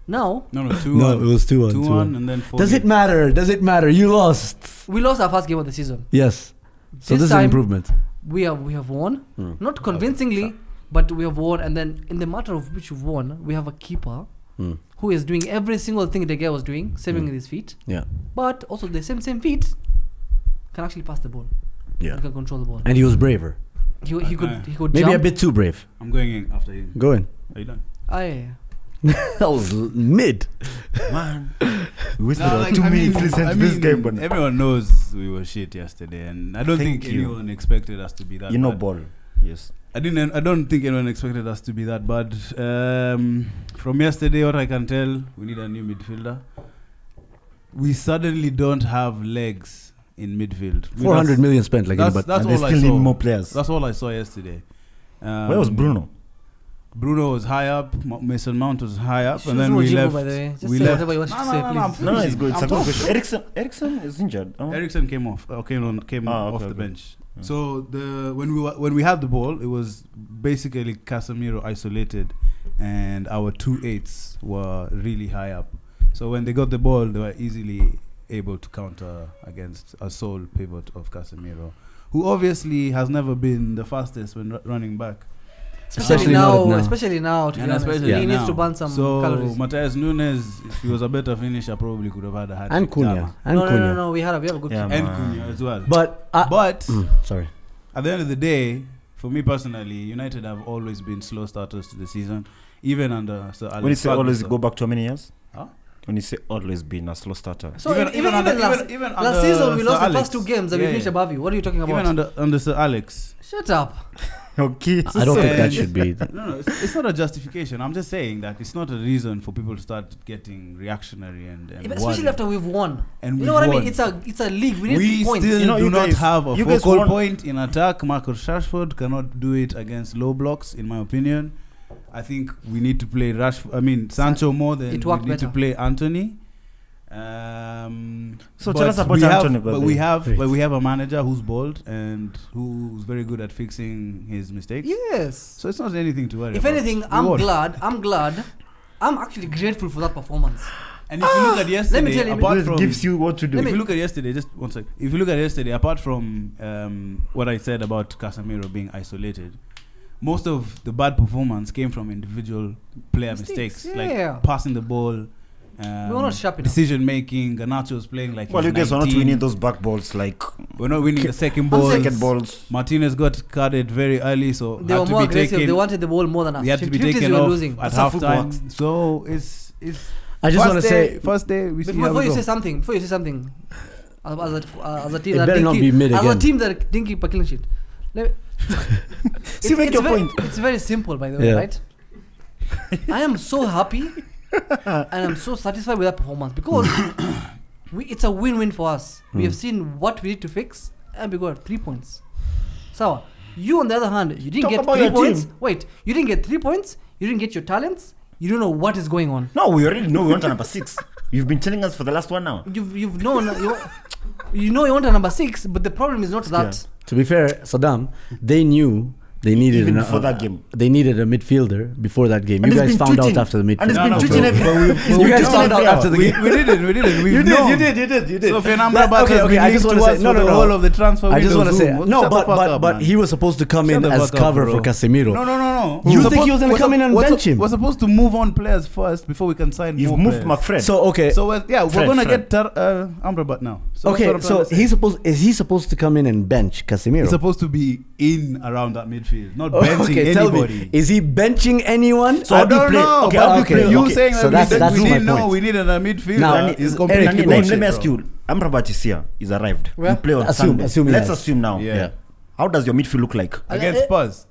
Now, No, 2-1. No, it was 2-1. 2-1 and then 4-0. Does it matter? Does it matter? You lost. we lost our first game of the season. Yes. So this is an time, improvement. we have won, not convincingly, but we have won. And then in the matter of which we've won, we have a keeper who is doing every single thing the guy was doing, saving with his feet, Yeah. but also the same feet can actually pass the ball. Yeah. He can control the ball. And he was braver. He could Maybe jump. a bit too brave. I'm going in after him. Go in. Are you done? Aye. That was mid. Man. We wasted 2 minutes listening to this game. But everyone knows we were shit yesterday, and I don't Thank think you. anyone expected us to be that. you know bad. ball. Yes. I don't think anyone expected us to be that bad. From yesterday, what I can tell, we need a new midfielder. We suddenly don't have legs in midfield. 400 million spent, like that's, but that's And they all I still need saw. more players. That's all I saw yesterday. Where was Bruno? Bruno was high up. Mason Mount was high up, Shoes and then no we Jimbo, left. by the way. Just we say left. whatever you want to say, please. No, it's good. It's I'm a good talking. question. Ericsson is injured. Oh. Ericsson came off. Came off okay, the okay. bench. So when we had the ball, it was basically Casemiro isolated, and our 2-8s were really high up. So when they got the ball, they were easily able to counter against a sole pivot of Casemiro, who obviously has never been the fastest when running back. Especially now, to be And honest. especially He needs now. to burn some so calories. Matthias Nunes, if he was a better finisher, probably could have had a hat. And Cunha. And No, Cunha. we have a good Yeah, keeper. And man. Cunha as well. But, sorry. At the end of the day, for me personally, United have always been slow starters to the season, even under Sir Alex When you say always Ferguson. go back to how many years? Huh? When you say always been a slow starter. So Even- even even last, under- even last under season we Sir lost the Alex. first 2 games and we Yeah, finished yeah. above you. What are you talking about? Even under Sir Alex. Shut up. Okay. I don't think that And- should be. No, it's not a justification. I'm just saying that it's not a reason for people to start getting reactionary and Especially worried. after we've won. And You know what I mean? we've It's a league. We need we 3 points. still You know, do you not guys- have a you guys focal won- point in attack. Marcus Rashford cannot do it against low blocks, in my opinion. I think we need to play Sancho more than It we worked need to better. play Anthony. So but tell us about we have- Anthony, But brother. we have a manager who's bold and who's very good at fixing his mistakes. Yes. So it's not anything to worry If about. anything, We I'm won. glad. I'm actually grateful for that performance. And if you look at yesterday, Let me tell you, apart This from gives you what to do. Let if me- you look at yesterday, just one sec. If you look at yesterday, apart from what I said about Casemiro being isolated, most of the bad performance came from individual player mistakes, Yeah. like passing the ball, We were not sharp enough. decision making. Garnacho's playing like Well, he's you guys are not 19. winning those back balls like We're not winning the second I'm ball. saying- second balls. Martinez got carded very early, so They had were to more be aggressive. taken. They wanted the ball more than us. They had to be 50s taken we were off losing. at That's how football halftime. works. So it's I just want to say, first day we see how Before we you go. say something, as a team It that better didn't not keep, be mid as a again. team that didn't keep a clean sheet. Let me- See, make your point. It's very simple, by the way, Yeah. right? I am so happy and I'm so satisfied with that performance because it's a win-win for us. We have seen what we need to fix and we got 3 points. So you, on the other hand, you didn't Talk get about 3 your points. team. Wait, you didn't get 3 points. You didn't get your talents. You don't know what is going on. No, we already know we want a number 6. You've been telling us for the last one now. You've known you want a number 6, but the problem is not that. to be fair, Saddam, they knew they needed Even before that game. They needed a midfielder before that game. And You it's guys been found tweeting. out after the midfield. And it's been No, tweeting bro. every But we- You guys tweeting found out every after hour. the game. We didn't. We've You known. did. So Fernando That- Abbas okay, has okay, been I just linked wanna to say- us no, for no, the no. whole of the transfer I just window. want to say Zoom. no, Shut the fuck up, but man. he was supposed to come Shut in the as fuck up, cover bro. for Casemiro. No. You think he was gonna come in and bench him? We're supposed to move on players first before we can sign You've more moved players. McFred. So okay, So we're Fred, gonna Fred. get Amrabat now. So okay, that's what I'm so trying to say. is he supposed to come in and bench Casemiro? He's supposed to be in around that midfield, not benching Okay, tell anybody. me, is he benching anyone? So I how do you don't play? know. Okay, but how do you play? You Okay. saying so that that's we my didn't know point. we needed a midfielder Now, is Let completely me bullshit, ask bro. you. Amrabat is here. He's arrived. Where? We play on Assume Sunday. he Let's has. assume now. Yeah. How does your midfield look like? Against Spurs.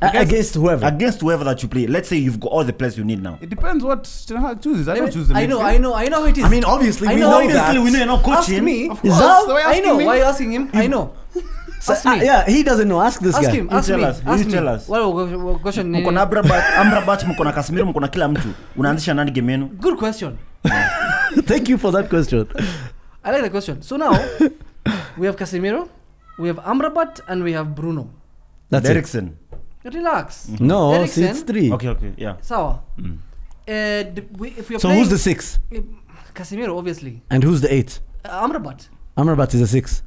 Against whoever. Against whoever that you play. Let's say you've got all the players you need now. It depends what Ten Hag chooses. I don't choose the I know midfield. how it is. I mean, obviously, we know Obviously, that. we know you're not Ask coaching. me. Of Is course. that- So why I asking know. me? Why are you asking him? I know. Ask me. Yeah, he doesn't know. Ask this Ask guy. him. Ask tell me. us. Ask You me. tell us. What question? Mko na Amrabat, mko na Casemiro, mko na kila mtu. Unaanzisha nani game yenu? Good question. Thank you for that question. I like the question. So now we have Casemiro, we have Amrabat, and we have Bruno. That's it. Eriksen. Relax. No, see, Eriksen. it's 3. Okay, yeah. Sawa. Mm. If we are So playing, who's the 6? Casemiro, obviously. And who's the 8? Amrabat. Amrabat is a 6.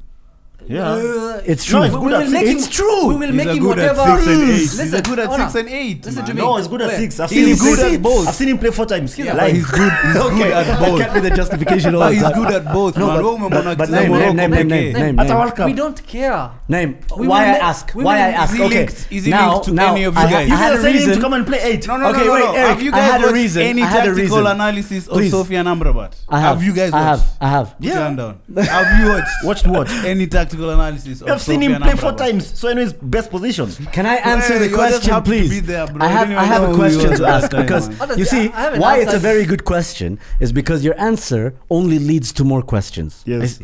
Yeah. It's true. No, it's good at six. It's true. We will He's make a him good at whatever. 6 and 8. Listen, He's a good at Ona, 6 and 8. listen to man. me. No, it's good at Where? 6. I've He's seen him good play at both. I've seen him play 4 times. Yeah, Live. He's good. He's good at That both. can't be the justification all the He's time. good at both. No, man. but- Roma, but Monaco, name, Morocco, name. At a World Cup. We don't care. Name. We Why will I make- ask? we Why will- I ask? Is he Okay. linked- is he now, linked to now any of you I, guys? I had a You saying him to reason. come and play 8. No. Okay, wait, Eric, Have you I guys had a watched reason. any I had a tactical reason. analysis of Please. Sofian Amrabat? I have. you guys I watched? have. Put your hand down. Have you watched Watched what? any tactical analysis of I've seen Sofian him play 4 Amrabat? times. So anyways, best position. Can I answer Well, the you just question, have to please? be there, bro. I have You I don't have know a who he question was to last ask time, because man. Honestly, you see I haven't why it's a answered- very good question is because your answer only leads to more questions. Yes.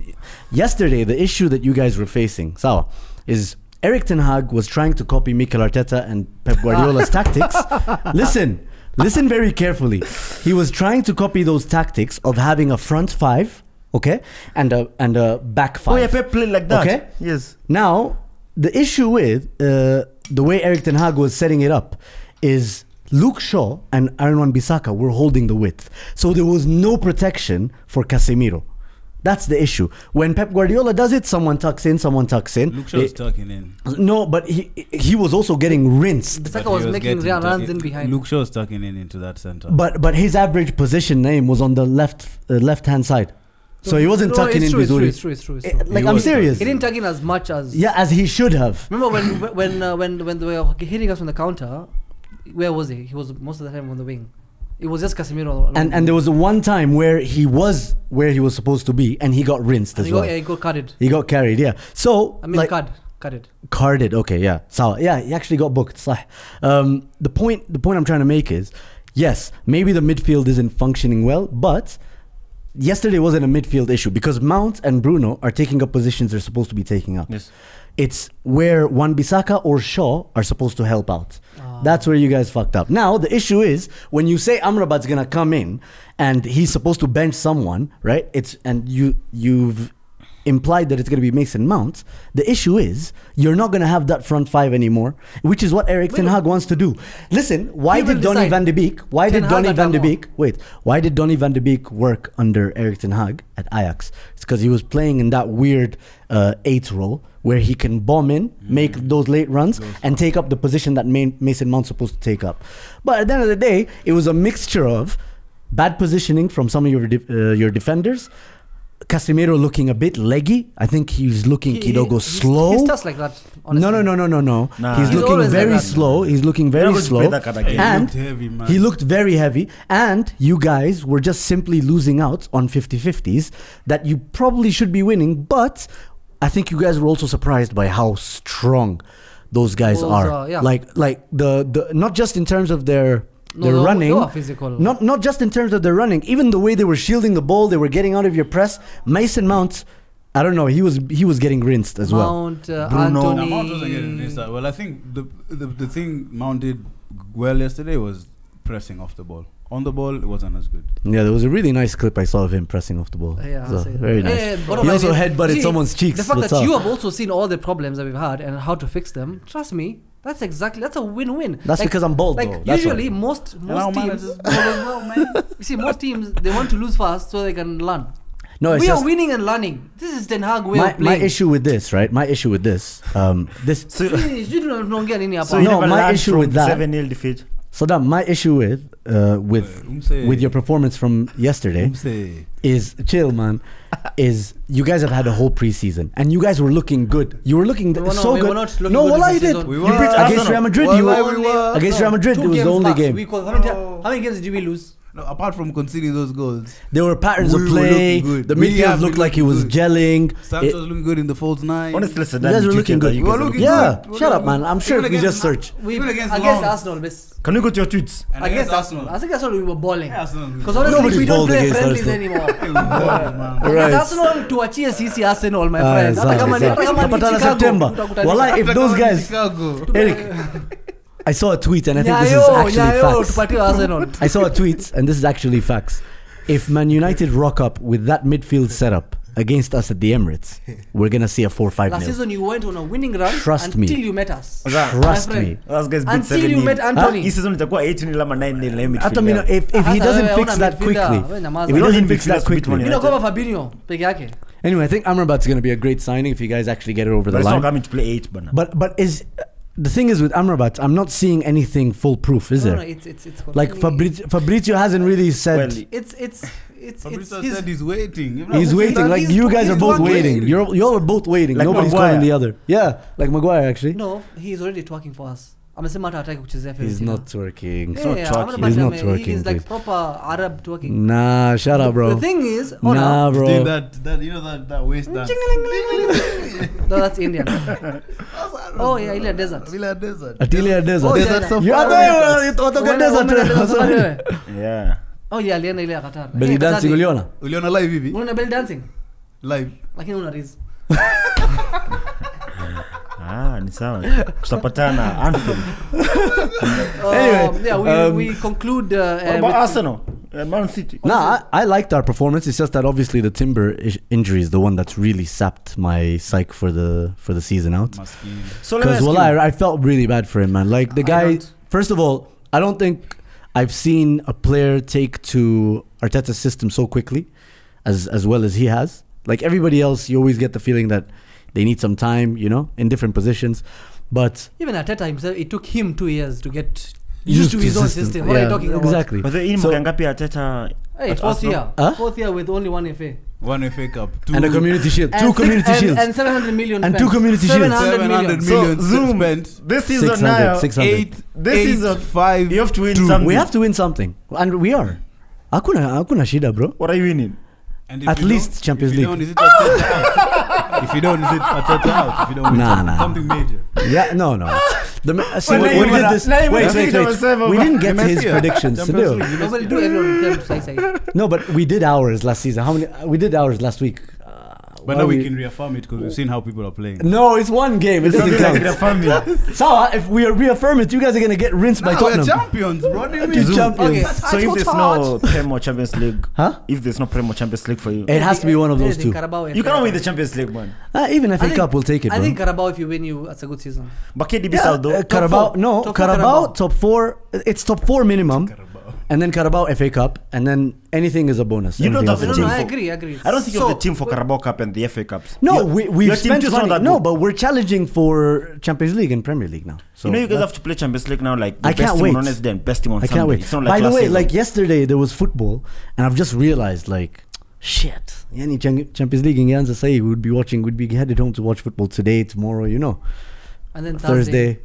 Yesterday, the issue that you guys were facing, so, is Eric Ten Hag was trying to copy Mikel Arteta and Pep Guardiola's tactics. Listen very carefully. He was trying to copy those tactics of having a front 5, okay, and a back 5. Oh yeah, Pep played like that. Okay. Yes. Now, the issue with the way Eric Ten Hag was setting it up is Luke Shaw and Aaron Wan-Bissaka were holding the width. So there was no protection for Casemiro. That's the issue. When Pep Guardiola does it, someone tucks in. Luke Shaw's tucking in. No, but he was also getting rinsed. Bissaka But was he making getting runs in behind. Luke Shaw's tucking in into that center. But his average position name was on the left-hand side. So he wasn't tucking in Bizuri. It's true. Like, He I'm was serious. He didn't tuck in as much as. Yeah, as he should have. Remember when they were hitting us on the counter? Where was he? He was most of the time on the wing. It was just Casemiro. And there was a one time where he was where he was supposed to be, and he got rinsed as well. He got carried. He got carried, yeah. So Carded. Carded, okay, yeah. So yeah, he actually got booked. The point I'm trying to make is, yes, maybe the midfield isn't functioning well, but yesterday wasn't a midfield issue because Mount and Bruno are taking up positions they're supposed to be taking up. Yes. It's where Wan-Bissaka or Shaw are supposed to help out. That's where you guys fucked up. Now, the issue is when you say Amrabat's going to come in and he's supposed to bench someone, right? You've implied that it's going to be Mason Mount. The issue is you're not going to have that front five anymore, which is what Erik Ten Hag wants to do. Listen, why did Donny van de Beek work under Erik Ten Hag at Ajax? It's because he was playing in that weird 8 role where he can bomb in, make those late runs, and take up the position that Mason Mount's supposed to take up. But at the end of the day, it was a mixture of bad positioning from some of your defenders, Casemiro looking a bit leggy. I think he's looking Kidogo slow. He starts like that, honestly. No. Nah. He's looking very slow. He's looking very slow. And he looked very heavy. And you guys were just simply losing out on 50-50s that you probably should be winning. But I think you guys were also surprised by how strong those guys are. Yeah. Like the not just in terms of their running, they are physical. Not just in terms of their running, even the way they were shielding the ball, they were getting out of your press. Mason Mount, I don't know, he was getting rinsed as well. Mount, No, Anthony. Mount wasn't getting rinsed. Well, I think the thing Mount did well yesterday was pressing off the ball. On the ball, it wasn't as good. Yeah, there was a really nice clip I saw of him pressing off the ball. Yeah, so very nice. He also headbutted someone's cheeks. The fact What's that up? you have also seen all the problems that we've had and how to fix them, trust me, that's a win-win. That's because I'm bold, though. That's Usually, why. most teams, you see, most teams, they want to lose fast so they can learn. No, We are winning and learning. This is Ten Hag way of my playing. issue with this, right? My issue with this, You don't get any So apart. you No, never my learned issue from with that- 7-0 defeat. Saddam, my issue with your performance from yesterday is chill, man. Is you guys have had a whole preseason and you guys were looking good. You were looking so good. No, wallah, you did. We You were. beat against Real Madrid. Against Real Madrid, 2 it was the games only max. game. How many games did we lose? No, apart from conceding those goals, There were patterns We of were play. looking good. The We midfield have looked been like he looking was good. gelling. Santos was looking good in the false 9. Honestly, listen, You guys were looking good. You We were guys are looking good. Yeah, good. shut up, man. I'm sure Even if we against just search. Even against Arsenal, miss. Can you go to your tweets? And Against Arsenal. I think that's what we were balling. Arsenal. Because honestly, Nobody we don't balled play against friendlies Arsenal. anymore. Right. Against Arsenal, tuachie sisi Arsenal, my Right, friend. Hata kama ni Tapatana Chicago, September. tutakutanisha. Wallah, if those guys, Chicago. Eric, I saw a tweet and I think this is Nyayo, actually facts. tupatie Arsenal. I saw a tweet and this is actually facts. If Man United rock up with that midfield setup against us at the Emirates, we're gonna see a 4-5 Last 0. season you went on a winning run Trust me. until you met us. Trust My friend. me. Those guys beat Until 7-0. you met Anthony. Hii season itakuwa 8-0 ama 9-0 na Hata mimi, if he doesn't fix that quickly, if he doesn't fix that quickly. You know kama Fabinho peke yake. Anyway, I think Amrabat's gonna be a great signing if you guys actually get it over the But it's not line. coming to play 8, bana. But is the thing is with Amrabat, I'm not seeing anything foolproof, is No, there? it's Like Fabrizio hasn't really said. Well, it's Fabrizio his, said he's waiting. He's waiting. Like you guys are both waiting. Y'all are both waiting. Like Nobody's Maguire. calling the other. Yeah, like Maguire actually. no, he's already talking for us. Amesema hata hataki kuchezea He's Fiorentina. not twerking. not twerking. He's not He's twerking, like please. proper Arab twerking. Nah, shut up, bro. The thing is, Nah, bro. Still that you know that waist dance. no, that's Indian. Oh yeah, ile desert. Villa Desert. Atilia Desert. Oh, Desert yeah, Safari. You are there. Toka Umeenda desert. safari wewe? yeah. Oh yeah, alienda ile ya Qatar. Belly dancing uliona? Uliona live hivi? Unaona belly dancing? Live. Lakini una riz. Ni sawa. Tutapatana Anfield. Anyway, yeah, we conclude What about Arsenal? Man City. Nah, I liked our performance. It's just that obviously the Timber injury is the one that's really sapped my psyche for the season out. Maskini. So let me Because ask you. I felt really bad for him, man. Like the I guy. don't. First of all, I don't think I've seen a player take to Arteta's system so quickly, as well as he has. Like everybody else, you always get the feeling that they need some time, you know, in different positions. But Even Arteta himself, it took him 2 years to get used to his own system. What are you talking about? Exactly. But the So- Ngapi Arteta Hey, at fourth Arsenal? year. Huh? Fourth year with only one FA. One FA Cup. And a community shield. And Two six- community shields. And 700 million And spent. 2 community shields. 700 million. million Zoom. spent. This season 600, now, 600. 8, This season, 5. you have to win 2. something. We have to win something. And we are. Hakuna shida, bro. What are you winning? And if At you least don't- Champions if you League. don't, is it Arteta out? If you don't, is it Arteta out? If you don't, Nah. something major. Yeah, no. See, Well, when now we you did wanna- this, now you wanna wait, take it over seven, we man. didn't get to his Messi, predictions. Champions Still. League. Nobody do everyone in terms side. No, but we did ours last season. How many? We did ours last week. But why now we can reaffirm it because we've seen how people are playing. No, it's one game. It doesn't Something like the count. family. So if we reaffirm it, you guys are gonna get rinsed by Nah, we're Tottenham. champions, bro. What do you Two mean? champions. Okay. So if there's no Prem or Champions League, Huh? if there's no Prem or Champions League for you, It has to be one of those two. you cannot win the Champions League, man. Even I FA think- Cup will take it, I bro. think Carabao, if you win, it's a good season. But KDB out though. Carabao, four. no, Top four Carabao, Carabao. top 4. It's top 4 minimum, and then Carabao FA Cup, and then anything is a bonus. You don't Everything have else the is a team bonus. I for- agree. I don't think you So, have the team for Carabao Cup and the FA Cups. No, Your we've team spent too is not money. that No, good. but we're challenging for Champions League and Premier League now. So You know you guys that- have to play Champions League now, like the I best can't team wait. on Wednesday and best team on I Sunday. can't wait. It's not By the last way, season. like yesterday there was football, and I've just realized, like, shit. Yani Champions League ingeanza say we'd be headed home to watch football today, tomorrow, you know, And then Thursday.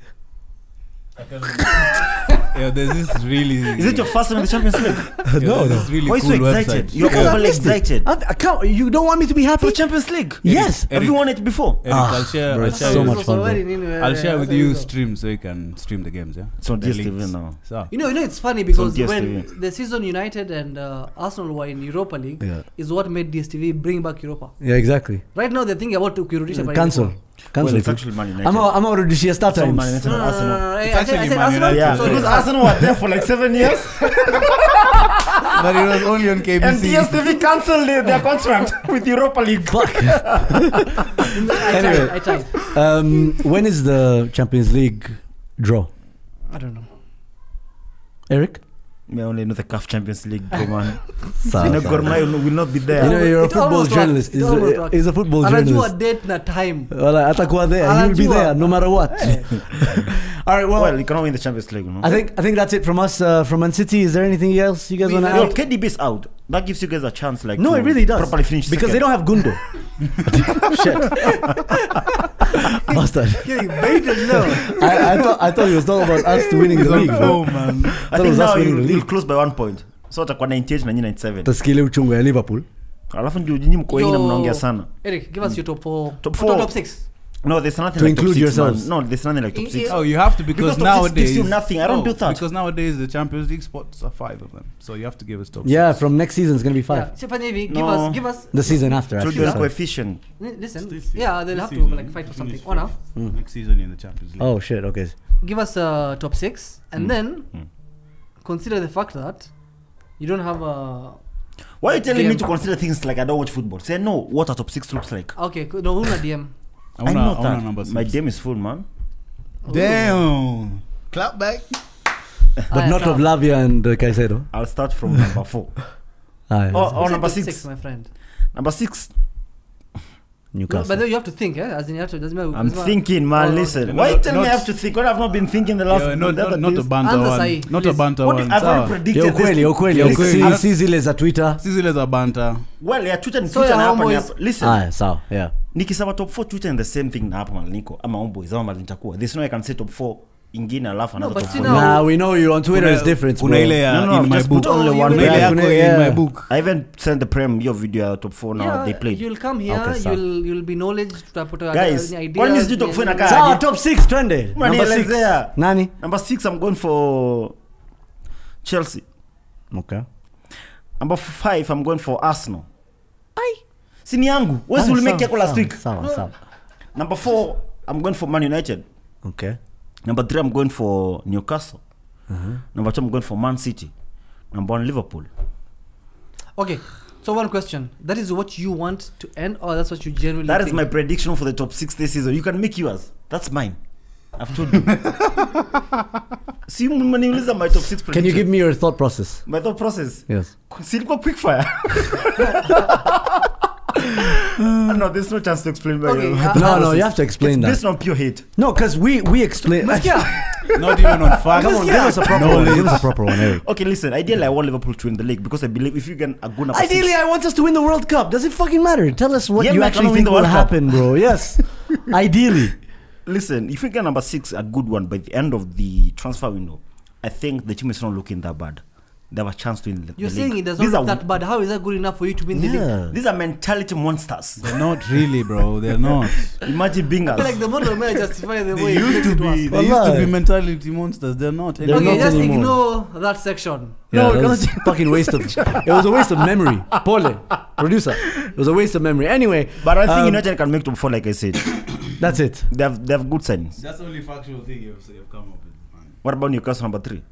Yeah, there's this really. is it your first time in the Champions League? No, This really Why are you cool so excited? website. You're Because I overly missed it. excited. I can't. You don't want me to be happy? For Champions League? Yes. Have you won it before? Eric, I'll share. bro, I'll it's share, so you- much fun, bro. I'll share with you stream so you can stream the games. Yeah. It's on The DStv links. now. So, You know, it's funny because DStv. when the season United and Arsenal were in Europa League, Yeah. is what made DStv bring back Europa. Yeah, exactly. Right now, they're thinking about kurudisha by Cancel. default. Well, it's it. actually Man United. I'm already she start It's not times. Man United and Arsenal. It's I actually said Man Arsenal? United. Yeah, Sorry. because Arsenal were there for like 7 years but it was only on KBC. and DStv cancelled their contract with Europa League. Fuck. I tried. When is the Champions League draw? I don't know. Eric? Me only know the CAF Champions League, go man. Sawa, You know, sawa. Gormai will not be there. You know, you're a It football almost journalist. worked. It almost worked. He's a football Anajua journalist. date na time. Well, atakuwa there. You'll be Anajua. there no matter what. All right. Well, Well, you cannot win the Champions League, you know. I think that's it from us. From Man City. Is there anything else you guys want to Yo, add? KDB is out. That gives you guys a chance, like, No, to it really does. properly finish Because second. they don't have Gundo. Shit. Bastard. Getting baited now. I thought it was talking about us to winning the league. bro. man. I thought it think was us now winning the you'll league. close by 1 point. So atakuwa 98 na nyinyi 97. Taskile uchungu ya Liverpool. Alafu ndio nyinyi mko wengi na Yo. mnaongea sana. Eric, give us your top 4. Top four. Top 6. No, there's nothing To like top include 6, yourselves. man. No, there's nothing like top 6. Oh, you have to because Because top six nowadays gives you nothing. I don't do that. Because nowadays the Champions League spots are 5 of them, so you have to give us top. Yeah, 6. from next season it's gonna be 5. Yeah. Stefan Evi, No. give us. The season after. Should Actually, be a sorry. coefficient. Listen. This Yeah, they'll this have to season, like fight for something. finish Oh, now. Next season in the Champions League. Oh shit. Okay. Give us top 6, and then consider the fact that you don't have a. Why are you telling me DM. to consider things like I don't watch football? Say no, what a top 6 looks like. Okay, no, who's not DM? I know wanna that. number 6. My DM is full, man. Damn. Clap back. But not of Lavia and Caicedo. I'll start from number 4. Ah, Oh, Who's number at 6. my friend. Number 6. No, Newcastle. but then you have to think, eh? As in you have to. Doesn't matter. I'm doesn't matter. thinking, man. Oh, listen. no, Why you not- tell me I not- have to think when I've not been thinking the last Yeah, not the other a days? banter Answer, one. Sahi, Not a please. banter What one. I've already Sawa. predicted Yo, this. kweli, yo, kweli. Yo, kweli. See zile za Twitter. Sisi leza banter. Well, yeah, Twitter and So Twitter your na hapa ni homeboys- hapa. Listen. Ah, sawa. Yeah. Nikisema top 4 Twitter and the same thing na hapa mali niko ama homeboys ama mali nitakuwa. There's no I can say top 4 ingine alafu another but top see 4. now- Nah, we know you on Twitter is different. Kuna bro. ile ya No, no, in my just book. put only No, one. you- Yeah, Ile kuna- yako in yeah. my book. I even sent the Prem your video at top 4 now. Yeah, They played. You'll come here. Okay, sawa. you'll be knowledge. Tutapata Guys, ideas. kwani sijui top 4 inakaa? Sawa, top 6 twende. Man, Number 6. nielezea. Nani? Number 6 I'm going for Chelsea. Okay. Number 5 I'm going for Arsenal. Sini yangu. Ah, Where's will make sawa, yako last sawa, week? Sawa, sawa. Number 4 I'm going for Man United. Okay. Number 3 I'm going for Newcastle. Number 2 I'm going for Man City. Number 1 Liverpool. Okay. So one question. That is what you want to end, or that's what you genuinely That is think? my prediction for the top 6 this season. You can make yours. That's mine. I've told you. See, mmeniuliza my top 6 prediction. Can you give me your thought process? my thought process? Yes. Silikuwa quick fire. No, there's no chance to explain my Okay, my no, thought No, process. you have to explain It's that. based on pure hate. No, because we explain. Masikia? Not even on facts. Come on, give us a proper one. Give us a proper one, Eric. Okay, listen. Ideally, I want Liverpool to win the league because I believe if you get a good number Ideally, I want us to win the World Cup. Does it fucking matter? Tell us what Yeah, you man, actually cannot win think the will World Cup. happen, bro. Yes. Ideally. Listen, if you get number 6, a good one by the end of the transfer window, I think the team is not looking that bad. They have a chance to win the You're league. saying it does These not are- look that bad. How is that good enough for you to win the league? Yeah. These are mentality monsters. They're not really, bro. They're not. Imagine being I us. feel like the model may justify the way They used to it be. was. They used to Wallahi. be mentality monsters. They're not. They're anymore. Okay, not just anymore. ignore that section. Yeah, No, that we was a fucking waste of. It was a waste of memory. Pole, producer. It was a waste of memory. Anyway, But I think United can make top 4, like I said. that's it. They have good signings. That's the only factual thing you've come up with. Man. What about Newcastle number 3?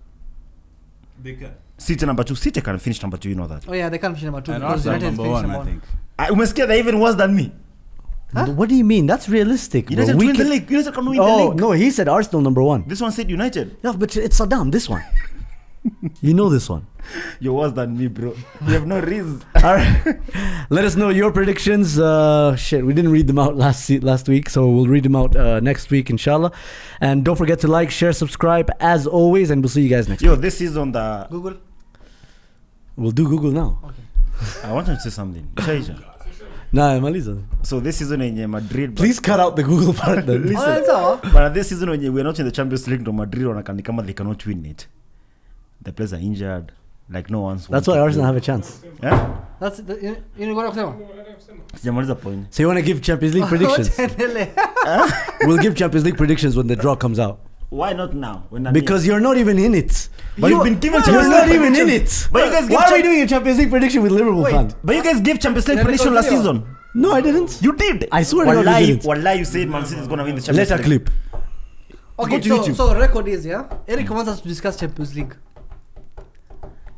They can. City number 2. City can finish number 2, you know that. Oh yeah, they can't finish number 2 And because Arsenal United number finished 1, number I 1. think. I was scared they're even worse than me. Huh? What do you mean? That's realistic, bro. United We win the can- league. United can win the Oh league. no, he said Arsenal number 1. This one said United. Yeah, but it's Saddam. This one. You know this one. You're worse than me, bro. You have no reason. All right. Let us know your predictions. Shit, we didn't read them out last week, so we'll read them out next week, inshallah. And don't forget to like, share, subscribe as always, and we'll see you guys next Yo, week. this season Google. We'll do Google now. I want to say something. Shaisha. Nah, Malisa. So this season in Madrid. Please cut out the Google part then. Listen. Oh, that's all. But this season when we're not in the Champions League, no Madrid or Nakama, they cannot win it. The players are injured. Like no one's. That's why Arsenal have a chance. Yeah. That's the, you know what I'm saying? Sijamaliza point. So you want to give Champions League predictions? We'll give Champions League predictions when the draw comes out. Why not now? When I'm Because you're not even in it. But you've been given You're Champions not League even in predictions. it. But you guys give Why are we Cham- doing a Champions League prediction with Liverpool fans? But you guys gave Champions League Let me prediction last continue. season. No, I didn't. You did. I swear to God, you Wallahi, didn't. wallahi, you said Man City is gonna win the Champions Let a League. clip. Okay, Go to so, YouTube. so record is, yeah? Eric wants us to discuss Champions League.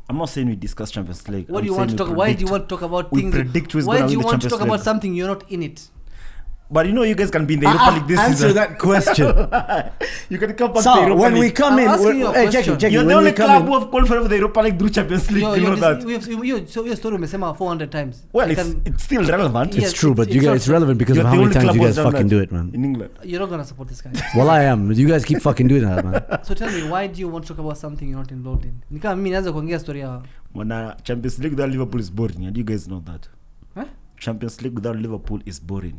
I'm not saying we discuss Champions League. What I'm do you saying want to we talk? Why do you predict- want to talk about we things? predict who's Why gonna do you win the want to Champions talk about League. something you're not in it? But you know you guys can be in the Europa League this Answer season. that question. You can come back to the So, Europa when we League. come I'm in, asking you a hey, check question. it, check it. You're the When we only come club in, who have qualified for the Europa League through Champions League. You know that. So your story umesema 400 times. Well, You it's still relevant. Yeah. it's true, but it's it's not- relevant because You're of the how many only times club you who guys has done fucking that do it, man. in England. You're not gonna support this guy. Well, I am. You guys keep fucking doing that, man. So tell me, why do you want to talk about something you're not involved in? Ni kama mimi naanza kuongea story ya When Champions League without Liverpool is boring, and you guys know that. Huh? Champions League without Liverpool is boring.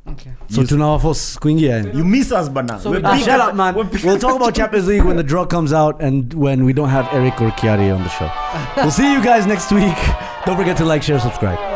Okay. So tunawafos kuingia yani. You miss us, bana. So We're we- big- Shut up, man. we're big- We'll talk about Champions League when the draw comes out and when we don't have Eric or Kiari on the show. We'll see you guys next week. Don't forget to like, share, subscribe.